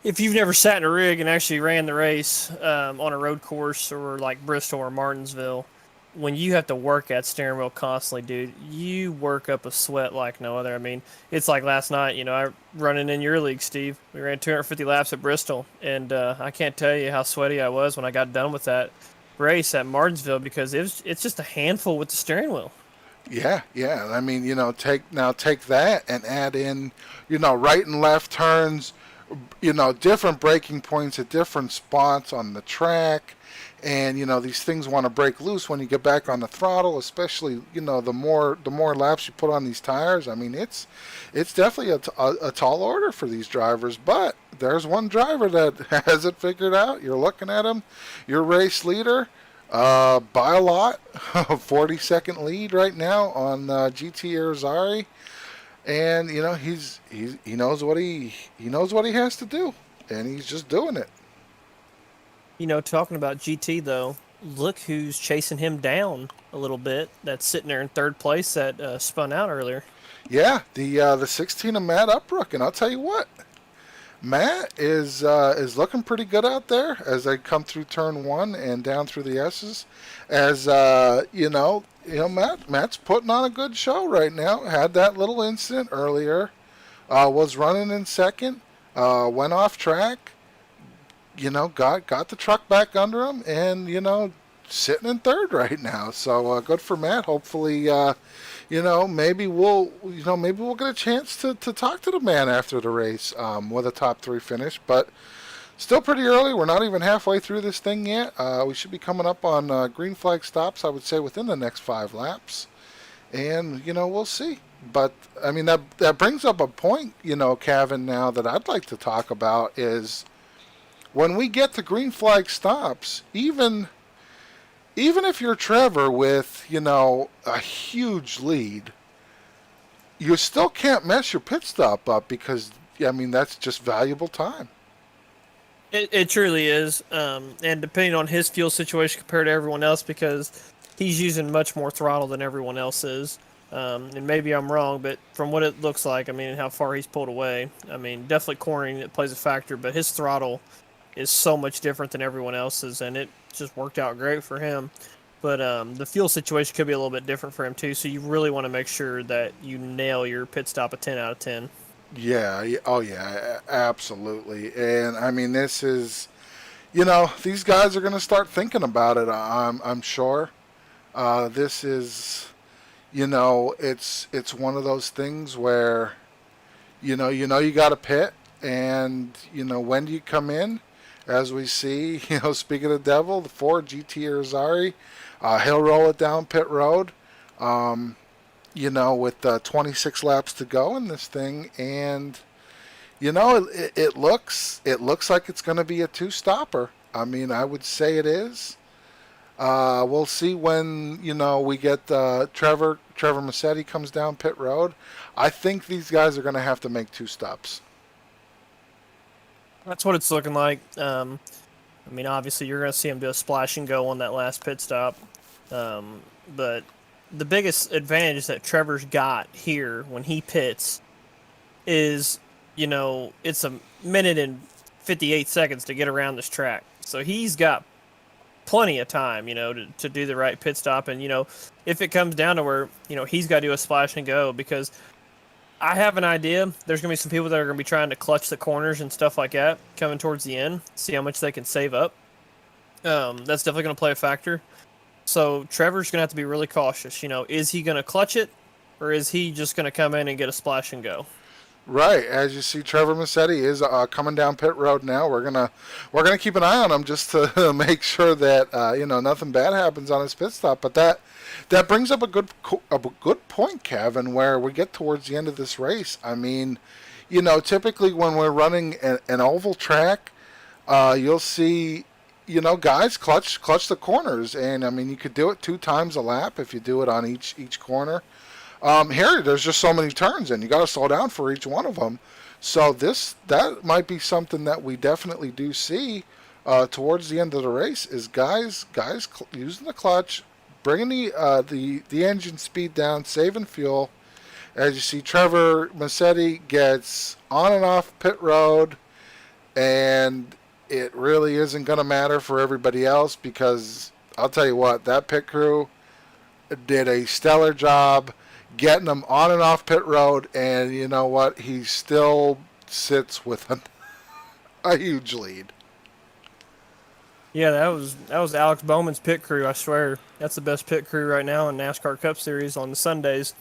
if you've never sat in a rig and actually ran the race on a road course or like Bristol or Martinsville, when you have to work at steering wheel constantly, dude, you work up a sweat like no other. I mean, it's like last night, I running in your league, Steve. We ran 250 laps at Bristol, and I can't tell you how sweaty I was when I got done with that race at Martinsville, because it's just a handful with the steering wheel. Yeah, yeah. I mean, take that and add in, right and left turns, different braking points at different spots on the track. And these things want to break loose when you get back on the throttle, especially the more laps you put on these tires. I mean, it's definitely a tall order for these drivers. But there's one driver that has it figured out. You're looking at him, your race leader, by a lot, 40-second lead right now on GT Irizarry, and he knows what he has to do, and he's just doing it. Talking about GT though, look who's chasing him down a little bit. That's sitting there in third place that spun out earlier. Yeah, the 16 of Matt Upbrook, and I'll tell you what, Matt is looking pretty good out there as they come through turn one and down through the S's. As Matt's putting on a good show right now. Had that little incident earlier, was running in second, went off track. Got the truck back under him, and sitting in third right now. So good for Matt. Hopefully, maybe we'll get a chance to talk to the man after the race with a top three finish. But still pretty early. We're not even halfway through this thing yet. We should be coming up on green flag stops, I would say, within the next 5 laps. And, we'll see. But, I mean, that brings up a point, Kevin, now that I'd like to talk about is when we get to green flag stops, even if you're Trevor with, a huge lead, you still can't mess your pit stop up because, that's just valuable time. It truly is, and depending on his fuel situation compared to everyone else, because he's using much more throttle than everyone else is. And maybe I'm wrong, but from what it looks like, and how far he's pulled away, definitely cornering it plays a factor, but his throttle is so much different than everyone else's, and it just worked out great for him. But the fuel situation could be a little bit different for him too, so you really want to make sure that you nail your pit stop a 10 out of 10. Oh yeah, absolutely. And I mean, this is, these guys are going to start thinking about it. I'm sure. This is, it's one of those things where, you got a pit, and when do you come in? As we see, speaking of the devil, the Ford GT Irizarry, he'll roll it down pit road. Um, with 26 laps to go in this thing, and it looks like it's going to be a two stopper. I mean, I would say it is. We'll see when we get Trevor Massetti comes down pit road. I think these guys are going to have to make two stops. That's what it's looking like. I mean, obviously, you're going to see him do a splash and go on that last pit stop. But the biggest advantage that Trevor's got here when he pits is, it's a minute and 58 seconds to get around this track. So he's got plenty of time, to do the right pit stop. And, if it comes down to where, he's got to do a splash and go, because I have an idea. There's going to be some people that are going to be trying to clutch the corners and stuff like that coming towards the end, see how much they can save up. That's definitely going to play a factor. So Trevor's going to have to be really cautious. Is he going to clutch it, or is he just going to come in and get a splash and go? Right, as you see, Trevor Massetti is coming down pit road now. We're gonna keep an eye on him just to make sure that nothing bad happens on his pit stop. But that brings up a good point, Kevin, where we get towards the end of this race. I mean, typically when we're running an oval track, you'll see guys clutch the corners, and I mean you could do it 2 times a lap if you do it on each corner. Here, there's just so many turns, and you got to slow down for each one of them. So that might be something that we definitely do see towards the end of the race is guys using the clutch, bringing the engine speed down, saving fuel. As you see, Trevor Massetti gets on and off pit road, and it really isn't going to matter for everybody else because I'll tell you what, that pit crew did a stellar job getting him on and off pit road, and you know what? He still sits with a huge lead. Yeah, that was Alex Bowman's pit crew. I swear, that's the best pit crew right now in NASCAR Cup Series on the Sundays.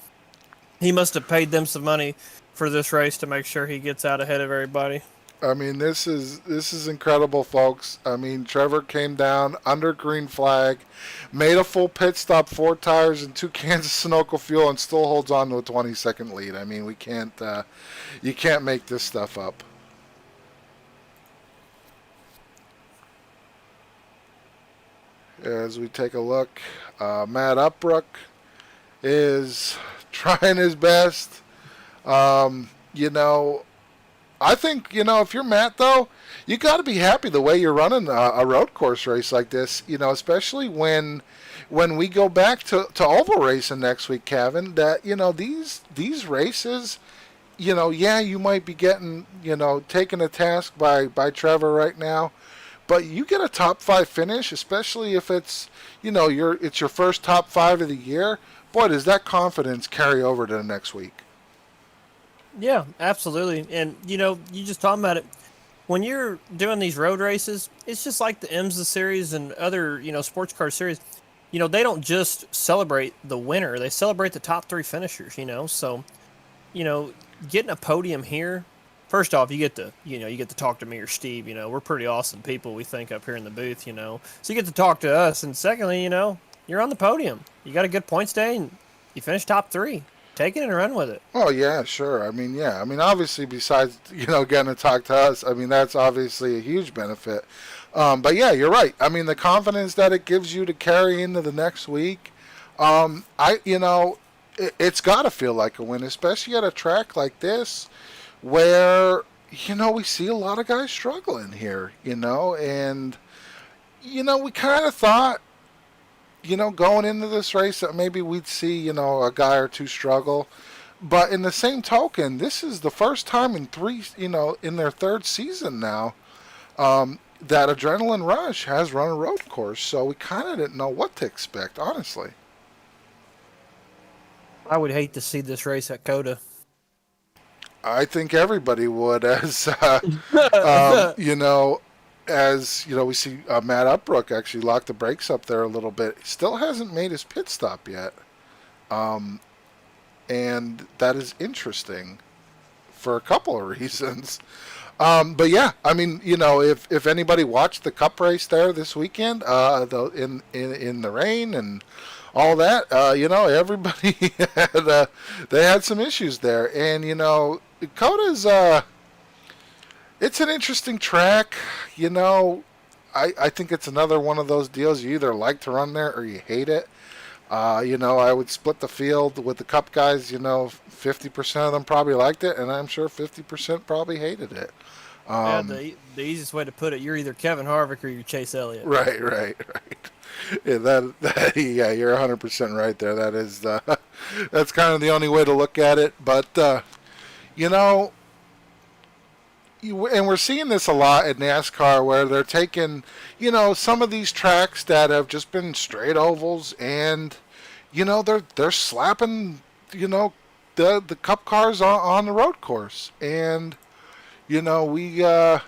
He must have paid them some money for this race to make sure he gets out ahead of everybody. I mean, this is incredible, folks. I mean, Trevor came down under green flag, made a full pit stop, 4 tires and 2 cans of Sunoco fuel, and still holds on to a 20-second lead. I mean, you can't make this stuff up. As we take a look, Matt Upbrook is trying his best. You know, I think, if you're Matt, though, you got to be happy the way you're running a road course race like this, especially when we go back to oval racing next week, Kevin, that, these races, yeah, you might be getting, taken a task by Trevor right now, but you get a top 5 finish, especially if it's, it's your first top 5 of the year. Boy, does that confidence carry over to the next week. Yeah, absolutely. And, you just talking about it. When you're doing these road races, it's just like the IMSA series and other, sports car series. They don't just celebrate the winner. They celebrate the top 3 finishers, So, getting a podium here, first off, you get to talk to me or Steve, We're pretty awesome people, we think, up here in the booth, So you get to talk to us. And secondly, you're on the podium. You got a good points day, and you finish top 3. Take it and run with it. Oh, yeah, sure. I mean, yeah. I mean, obviously, besides, getting to talk to us, I mean, that's obviously a huge benefit. But, yeah, you're right. I mean, the confidence that it gives you to carry into the next week, it's got to feel like a win, especially at a track like this where, we see a lot of guys struggling here, and, we kind of thought, going into this race that maybe we'd see, a guy or two struggle. But in the same token, this is the first time in in their 3rd season now, that Adrenaline Rush has run a road course. So we kind of didn't know what to expect, honestly. I would hate to see this race at COTA. I think everybody would, as you know, as you know, we see Matt Upbrook actually lock the brakes up there a little bit. Still hasn't made his pit stop yet, and that is interesting for a couple of reasons. But yeah, I mean, you know, if anybody watched the Cup race there this weekend, in the rain and all that, you know, everybody had they had some issues there, and you know, Coda's it's an interesting track. You know, I think it's another one of those deals you either like to run there or you hate it. You know, I would split the field with the Cup guys. You know, 50% of them probably liked it, and I'm sure 50% probably hated it. Yeah, the easiest way to put it, you're either Kevin Harvick or you're Chase Elliott. Right. Yeah, that yeah, you're 100% right there. That is that's kind of the only way to look at it. But you know, and we're seeing this a lot in NASCAR where they're taking, you know, some of these tracks that have just been straight ovals, and you know they're slapping, you know, the Cup cars on the road course, and you know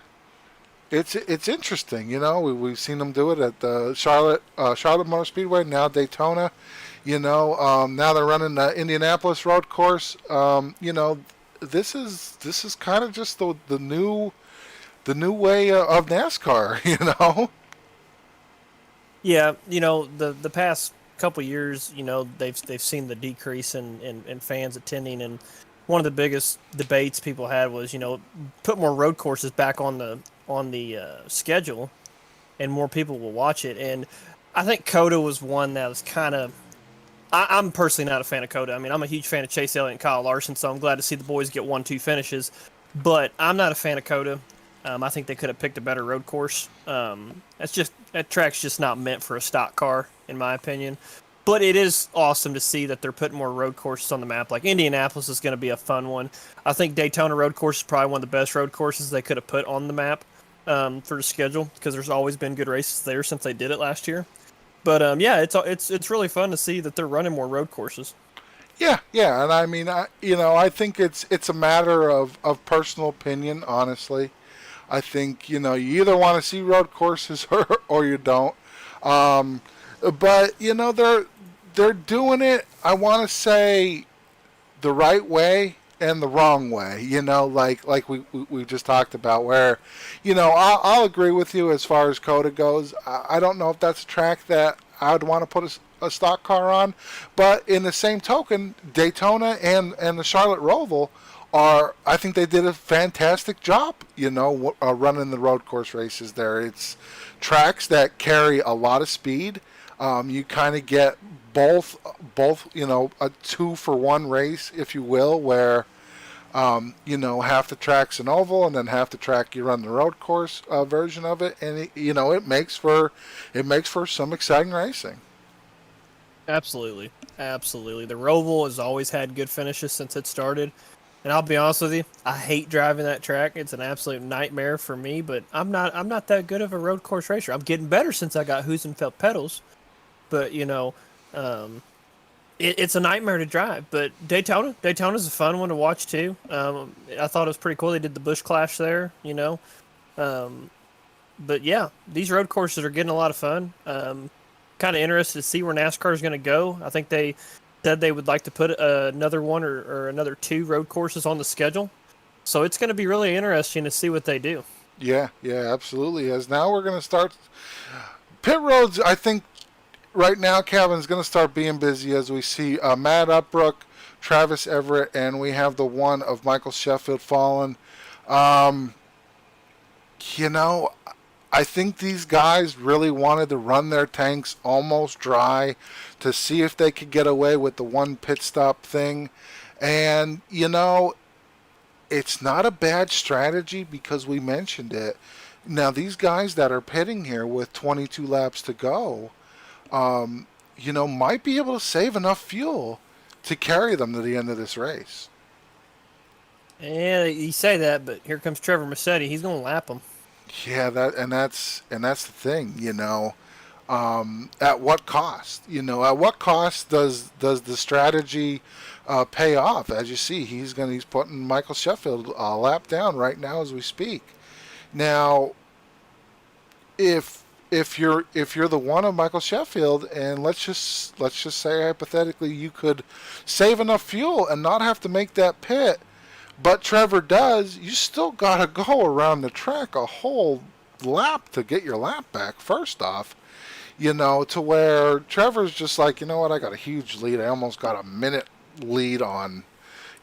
it's interesting. You know, we've seen them do it at the Charlotte Motor Speedway, now Daytona. You know, now they're running the Indianapolis road course. You know, this is kind of just the new way of NASCAR. You know. Yeah, you know, the past couple years, you know, they've seen the decrease in fans attending, and one of the biggest debates people had was, you know, put more road courses back on the schedule, and more people will watch it. And I think Coda was one that was kind of. I'm personally not a fan of Coda. I mean, I'm a huge fan of Chase Elliott and Kyle Larson, so I'm glad to see the boys get 1-2 finishes. But I'm not a fan of Coda. I think they could have picked a better road course. That track's just not meant for a stock car, in my opinion. But it is awesome to see that they're putting more road courses on the map. Like Indianapolis is going to be a fun one. I think Daytona road course is probably one of the best road courses they could have put on the map for the schedule, because there's always been good races there since they did it last year. But yeah, it's really fun to see that they're running more road courses. Yeah, and I mean, I think it's a matter of personal opinion, honestly. I think, you know, you either want to see road courses or you don't. But you know, they're doing it, I want to say, the right way and the wrong way. You know, like we just talked about, where, you know, I'll agree with you as far as Coda goes. I don't know if that's a track that I would want to put a stock car on, but in the same token, Daytona and the Charlotte Roval I think they did a fantastic job, you know, running the road course races there. It's tracks that carry a lot of speed. You kind of get both, you know, a 2-for-1 race, if you will, where, you know, half the track's an oval and then half the track you run the road course version of it, and you know, it makes for some exciting racing. Absolutely. The Roval has always had good finishes since it started. And I'll be honest with you, I hate driving that track. It's an absolute nightmare for me, but I'm not that good of a road course racer. I'm getting better since I got Husenfeld pedals. But, you know, it's a nightmare to drive. But Daytona's a fun one to watch too. I thought it was pretty cool. They did the Busch Clash there, you know. But yeah, these road courses are getting a lot of fun. Kind of interested to see where NASCAR is going to go. I think they said they would like to put another one or another 2 road courses on the schedule. So it's going to be really interesting to see what they do. Yeah, absolutely. As now we're going to start pit roads. I think right now Kevin's going to start being busy as we see Matt Upbrook, Travis Everett, and we have the one of Michael Sheffield fallen. You know, I think these guys really wanted to run their tanks almost dry to see if they could get away with the one pit stop thing. And, you know, it's not a bad strategy because we mentioned it. Now, these guys that are pitting here with 22 laps to go, you know, might be able to save enough fuel to carry them to the end of this race. Yeah, you say that, but here comes Trevor Massetti. He's going to lap them. Yeah, that's the thing, you know. At what cost? You know, at what cost does the strategy pay off. As you see, he's putting Michael Sheffield a lap down right now as we speak. Now, if you're the one of Michael Sheffield, and let's just say hypothetically you could save enough fuel and not have to make that pit, but Trevor does, you still gotta go around the track a whole lap to get your lap back. First off, to where Trevor's just like, you know what, I got a huge lead. I almost got a minute lead on,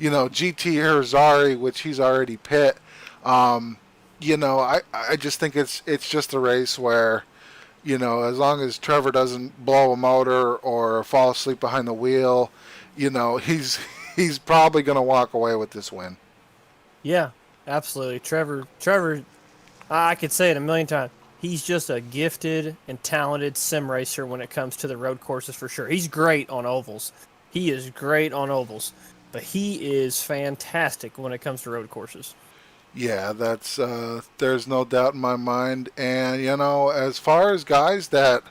GT Irizarry, which he's already pit. I just think it's just a race where, as long as Trevor doesn't blow a motor or fall asleep behind the wheel, he's probably going to walk away with this win. Yeah, absolutely. Trevor, I could say it a million times. He's just a gifted and talented sim racer when it comes to the road courses for sure. He's great on ovals. He is great on ovals, but he is fantastic when it comes to road courses. Yeah, that's there's no doubt in my mind. And as far as guys that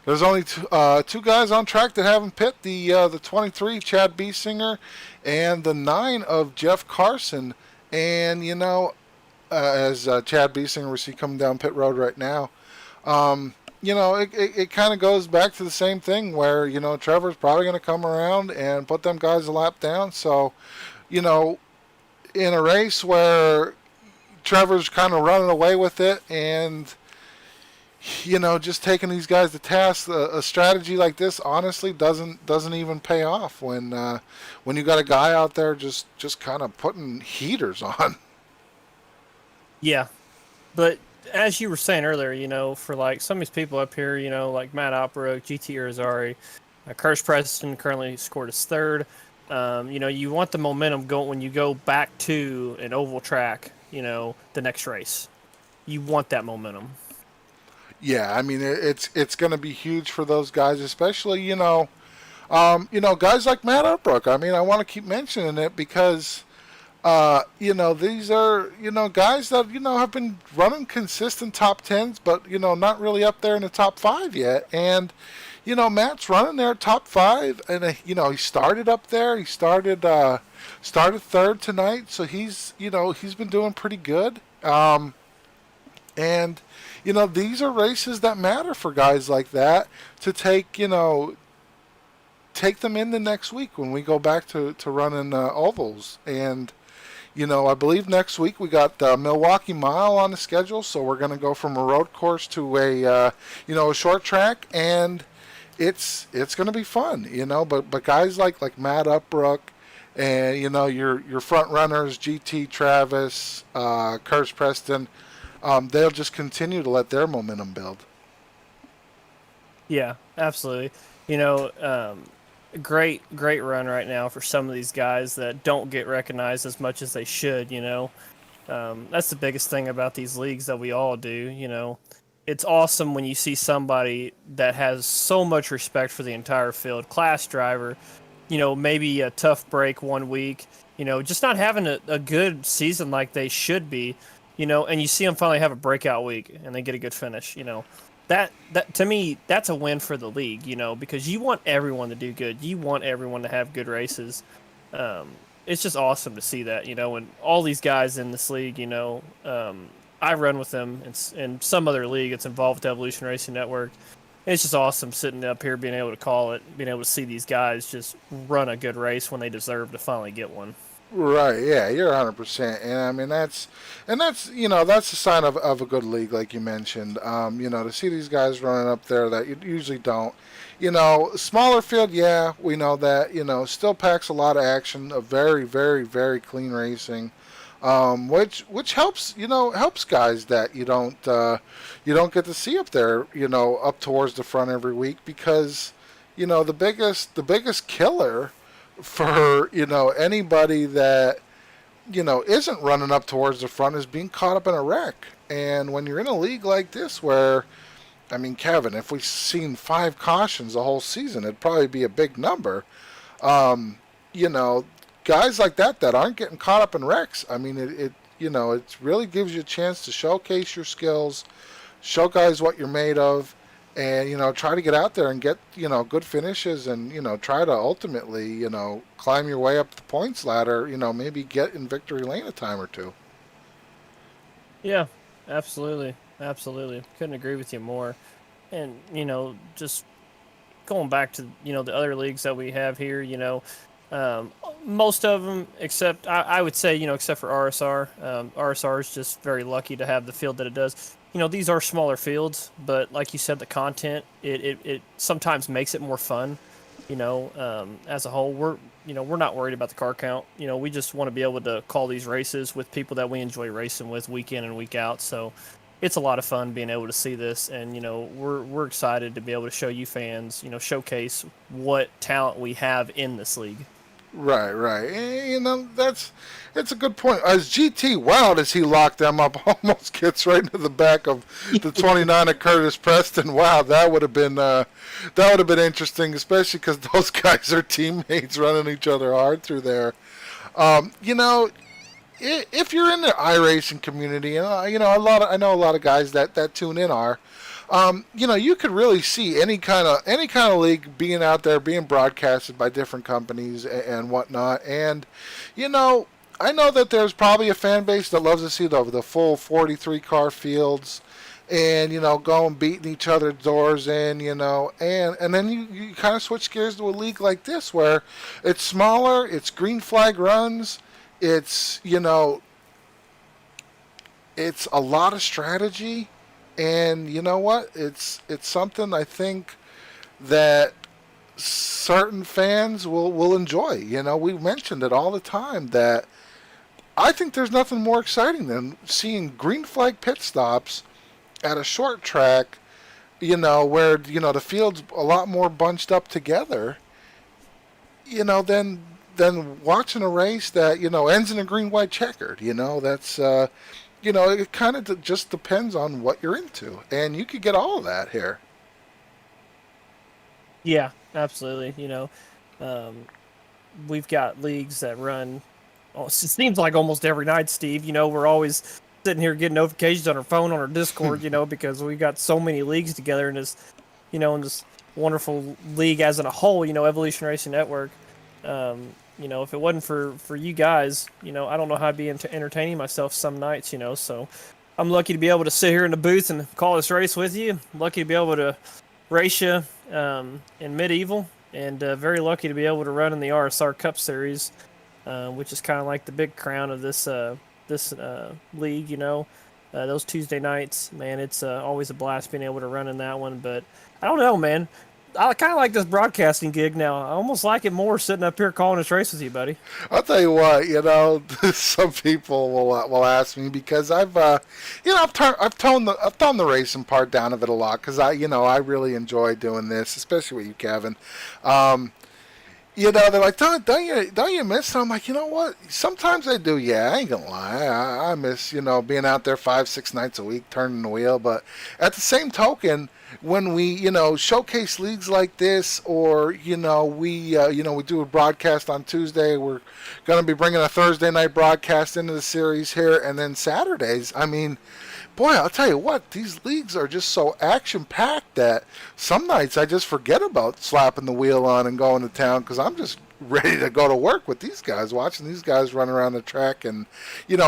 there's only two guys on track that haven't pit, the 23 Chad Biesinger and the 9 of Jeff Carson. And as Chad Biesinger we see coming down pit road right now, it kind of goes back to the same thing where Trevor's probably going to come around and put them guys a lap down. So in a race where Trevor's kind of running away with it and just taking these guys to task, a strategy like this honestly doesn't even pay off when you got a guy out there just kind of putting heaters on. Yeah, but as you were saying earlier, for like some of these people up here, like Matt Opera, GT Irizarry, Curtis Preston currently scored his third. You want the momentum going when you go back to an oval track, the next race. You want that momentum. Yeah, I mean it's going to be huge for those guys, especially guys like Matt Upbrook. I mean, I want to keep mentioning it because these are guys that have been running consistent top tens, but not really up there in the top 5 yet. And Matt's running there top 5, and he started up there. He started third tonight, so he's been doing pretty good. And these are races that matter for guys like that to take them in the next week when we go back to running ovals. And I believe next week we got the Milwaukee Mile on the schedule, so we're going to go from a road course to a short track, and it's going to be fun, But guys like Matt Upbrook and your front runners, GT Travis, Curtis Preston, they'll just continue to let their momentum build. Yeah, absolutely. Great run right now for some of these guys that don't get recognized as much as they should. That's the biggest thing about these leagues that we all do. It's awesome when you see somebody that has so much respect for the entire field, class driver, maybe a tough break one week, just not having a good season like they should be, and you see them finally have a breakout week and they get a good finish. That to me, that's a win for the league, because you want everyone to do good. You want everyone to have good races. It's just awesome to see that, and all these guys in this league, I run with them in some other league that's involved with Evolution Racing Network. It's just awesome sitting up here being able to call it, being able to see these guys just run a good race when they deserve to finally get one. Right, yeah, you're 100%, and I mean that's a sign of a good league, like you mentioned. To see these guys running up there that you usually don't. Smaller field, yeah, we know that. Still packs a lot of action, a very, very, very clean racing, which helps helps guys that you don't get to see up there, up towards the front every week because the biggest killer for anybody that isn't running up towards the front is being caught up in a wreck. And when you're in a league like this where, I mean, Kevin, if we've seen 5 cautions the whole season, it'd probably be a big number. Guys like that aren't getting caught up in wrecks, I mean, it really gives you a chance to showcase your skills, show guys what you're made of, and try to get out there and get good finishes, and try to ultimately climb your way up the points ladder. Maybe get in victory lane a time or two. Yeah, absolutely, absolutely. Couldn't agree with you more. And just going back to the other leagues that we have here, um, most of them, except I would say except for RSR. RSR is just very lucky to have the field that it does. These are smaller fields, but like you said, the content it sometimes makes it more fun. As a whole, we're not worried about the car count. We just want to be able to call these races with people that we enjoy racing with week in and week out. So it's a lot of fun being able to see this, and we're excited to be able to show you fans, showcase what talent we have in this league. Right, right. It's a good point. As GT Wild, as he locked them up, almost gets right into the back of the 29 of Curtis Preston. Wow, that would have been interesting, especially because those guys are teammates running each other hard through there. If you're in the iRacing community, and I know a lot of guys that tune in are. You could really see any kind of league being out there, being broadcasted by different companies and whatnot. And I know that there's probably a fan base that loves to see the full 43 car fields, and going beating each other's doors in, and then you kind of switch gears to a league like this where it's smaller, it's green flag runs, it's it's a lot of strategy, and you know what? It's something I think that certain fans will enjoy. We mentioned it all the time that I think there's nothing more exciting than seeing green flag pit stops at a short track. Where the field's a lot more bunched up together. Than watching a race that ends in a green white checkered. That's it kind of just depends on what you're into, and you could get all of that here. Yeah, absolutely. Um, we've got leagues that run. Oh, it seems like almost every night, Steve. We're always sitting here getting notifications on our phone, on our Discord. Because we got so many leagues together in this wonderful league as in a whole. Evolution Racing Network. If it wasn't for you guys, I don't know how I'd be entertaining myself some nights. So I'm lucky to be able to sit here in the booth and call this race with you. Lucky to be able to race you in medieval, and very lucky to be able to run in the RSR Cup Series, which is kind of like the big crown of this league. Those Tuesday nights, man, it's always a blast being able to run in that one. But I don't know, man. I kind of like this broadcasting gig now. I almost like it more sitting up here calling this race with you, buddy. I'll tell you what, some people will ask me because I've toned the racing part down of it a lot because I really enjoy doing this, especially with you, Kevin. They're like, don't you miss it? I'm like, you know what? Sometimes I do. Yeah, I ain't gonna lie. I miss being out there 5-6 nights a week turning the wheel. But at the same token, when we showcase leagues like this, or we do a broadcast on Tuesday, we're gonna be bringing a Thursday night broadcast into the series here, and then Saturdays. I mean, boy, I'll tell you what, these leagues are just so action-packed that some nights I just forget about slapping the wheel on and going to town because I'm just ready to go to work with these guys, watching these guys run around the track and,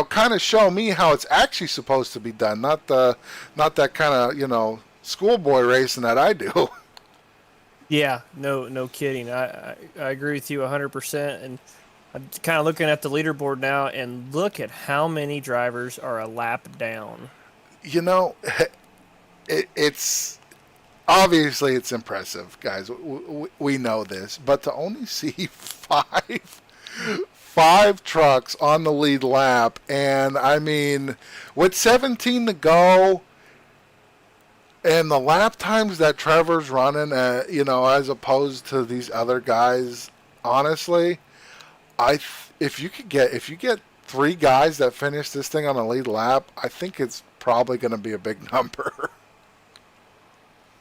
kind of show me how it's actually supposed to be done, not that kind of, schoolboy racing that I do. Yeah, no kidding. I agree with you 100%. And I'm kind of looking at the leaderboard now, and look at how many drivers are a lap down. It's obviously it's impressive, guys. We know this, but to only see five trucks on the lead lap, and I mean, with 17 to go, and the lap times that Trevor's running, as opposed to these other guys, honestly, if you get three guys that finish this thing on a lead lap, I think it's probably going to be a big number.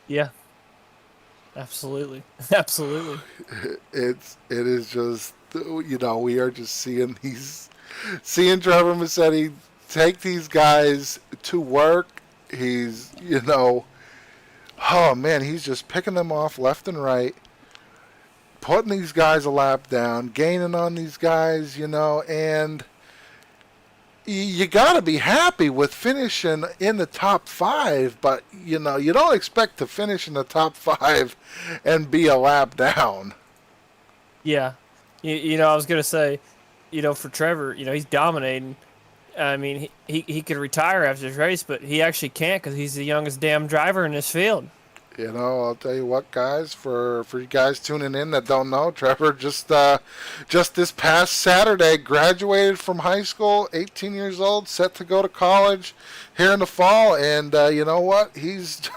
Yeah, absolutely, absolutely. It is just we are just seeing Trevor Massetti take these guys to work. He's Oh man, he's just picking them off left and right, putting these guys a lap down, gaining on these guys, and you got to be happy with finishing in the top five, but you don't expect to finish in the top five and be a lap down. Yeah. I was going to say, for Trevor, he's dominating. I mean, he could retire after this race, but he actually can't because he's the youngest damn driver in this field. I'll tell you what, guys. For you guys tuning in that don't know, Trevor just this past Saturday graduated from high school, 18 years old, set to go to college here in the fall, and you know what? He's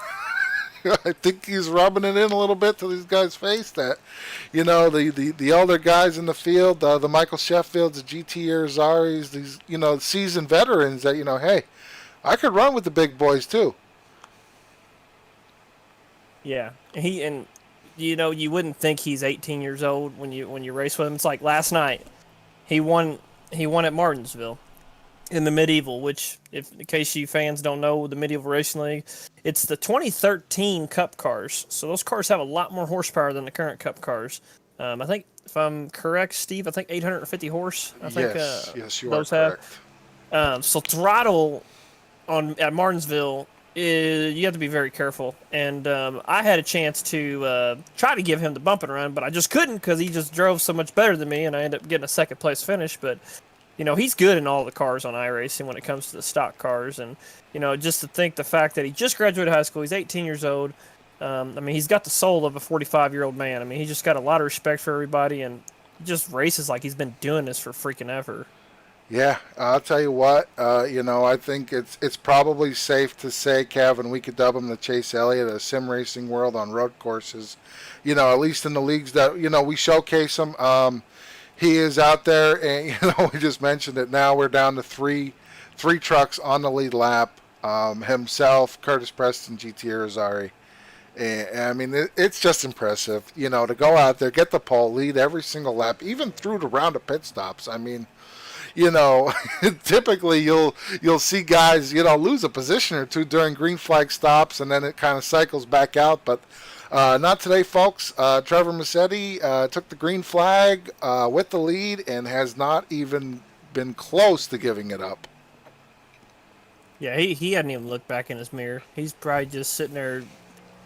I think he's rubbing it in a little bit to these guys' face that, the older guys in the field, the Michael Sheffields, the GT Arizzaris, these, seasoned veterans that, hey, I could run with the big boys too. Yeah, you wouldn't think he's 18 years old when you race with him. It's like last night, he won at Martinsville in the Medieval, which, if in case you fans don't know, the Medieval Racing League, it's the 2013 Cup cars. So those cars have a lot more horsepower than the current Cup cars. I think, if I'm correct, Steve, I think 850 horse. I think yes, you are those correct. have. So throttle at Martinsville, you have to be very careful. And I had a chance to try to give him the bump and run, but I just couldn't because he just drove so much better than me, and I ended up getting a second place finish. But he's good in all the cars on iRacing when it comes to the stock cars. And just to think the fact that he just graduated high school, he's 18 years old. I mean, he's got the soul of a 45-year-old man. I mean, he just got a lot of respect for everybody, and just races like he's been doing this for freaking ever. Yeah, I'll tell you what. I think it's probably safe to say, Kevin, we could dub him the Chase Elliott of the sim racing world on road courses. At least in the leagues that we showcase him. He is out there, and we just mentioned it. Now we're down to three trucks on the lead lap. Himself, Curtis Preston, GT Arizari. And I mean, it's just impressive. To go out there, get the pole, lead every single lap, even through the round of pit stops. I mean. Typically you'll see guys, lose a position or two during green flag stops, and then it kind of cycles back out. But not today, folks. Trevor Massetti took the green flag with the lead and has not even been close to giving it up. Yeah, he hadn't even looked back in his mirror. He's probably just sitting there.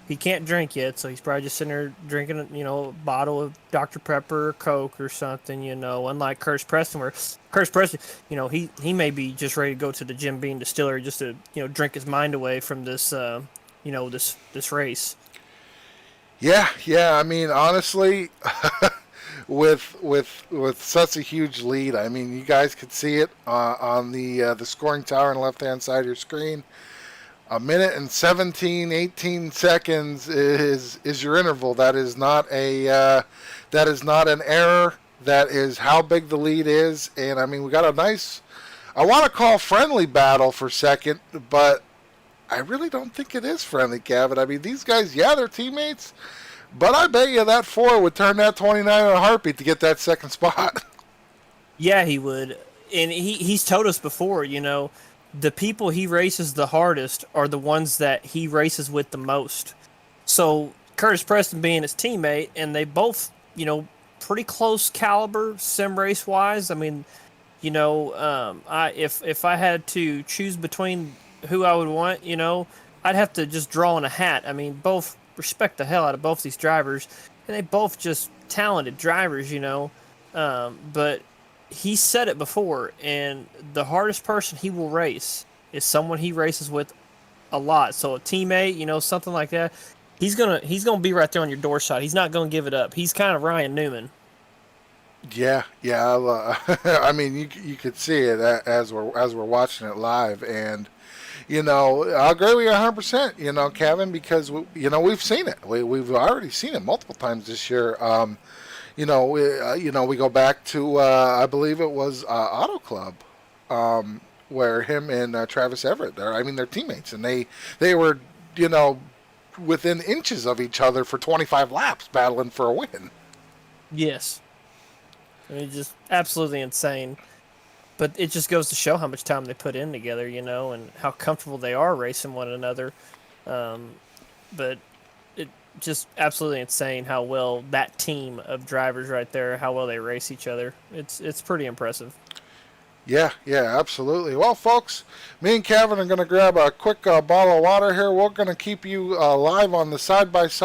He can't drink yet, so he's probably just sitting there drinking, a bottle of Dr. Pepper or Coke or something, unlike Curtis Preston, where Curtis Preston, he may be just ready to go to the Jim Beam distillery just to, drink his mind away from this, this race. Yeah. I mean, honestly, with such a huge lead, I mean, you guys could see it on the scoring tower on the left-hand side of your screen. 1:17, 18 seconds is your interval. That is not an error. That is how big the lead is. And I mean, we got a nice, I want to call friendly battle for second, but I really don't think it is friendly, Kevin. I mean, these guys, yeah, they're teammates, but I bet you that 4 would turn that 29 in a heartbeat to get that second spot. Yeah, he would. And he's told us before, the people he races the hardest are the ones that he races with the most. So Curtis Preston being his teammate, and they both, pretty close caliber sim race wise. I mean, if I had to choose between who I would want, I'd have to just draw in a hat. I mean, both respect the hell out of both these drivers, and they both just talented drivers, but he said it before, and the hardest person he will race is someone he races with a lot. So a teammate, something like that. He's gonna be right there on your door shot. He's not gonna give it up. He's kind of Ryan Newman. Yeah. I mean, you could see it as we're watching it live, and I agree with you 100%. Kevin, because we've seen it. We've already seen it multiple times this year. We go back to I believe it was Auto Club, where him and Travis Everett. They're teammates, and they were within inches of each other for 25 laps, battling for a win. Yes, I mean, just absolutely insane. But it just goes to show how much time they put in together, and how comfortable they are racing one another. but it just absolutely insane how well that team of drivers right there, how well they race each other. It's pretty impressive. Yeah, absolutely. Well, folks, me and Kevin are going to grab a quick bottle of water here. We're going to keep you live on the side by side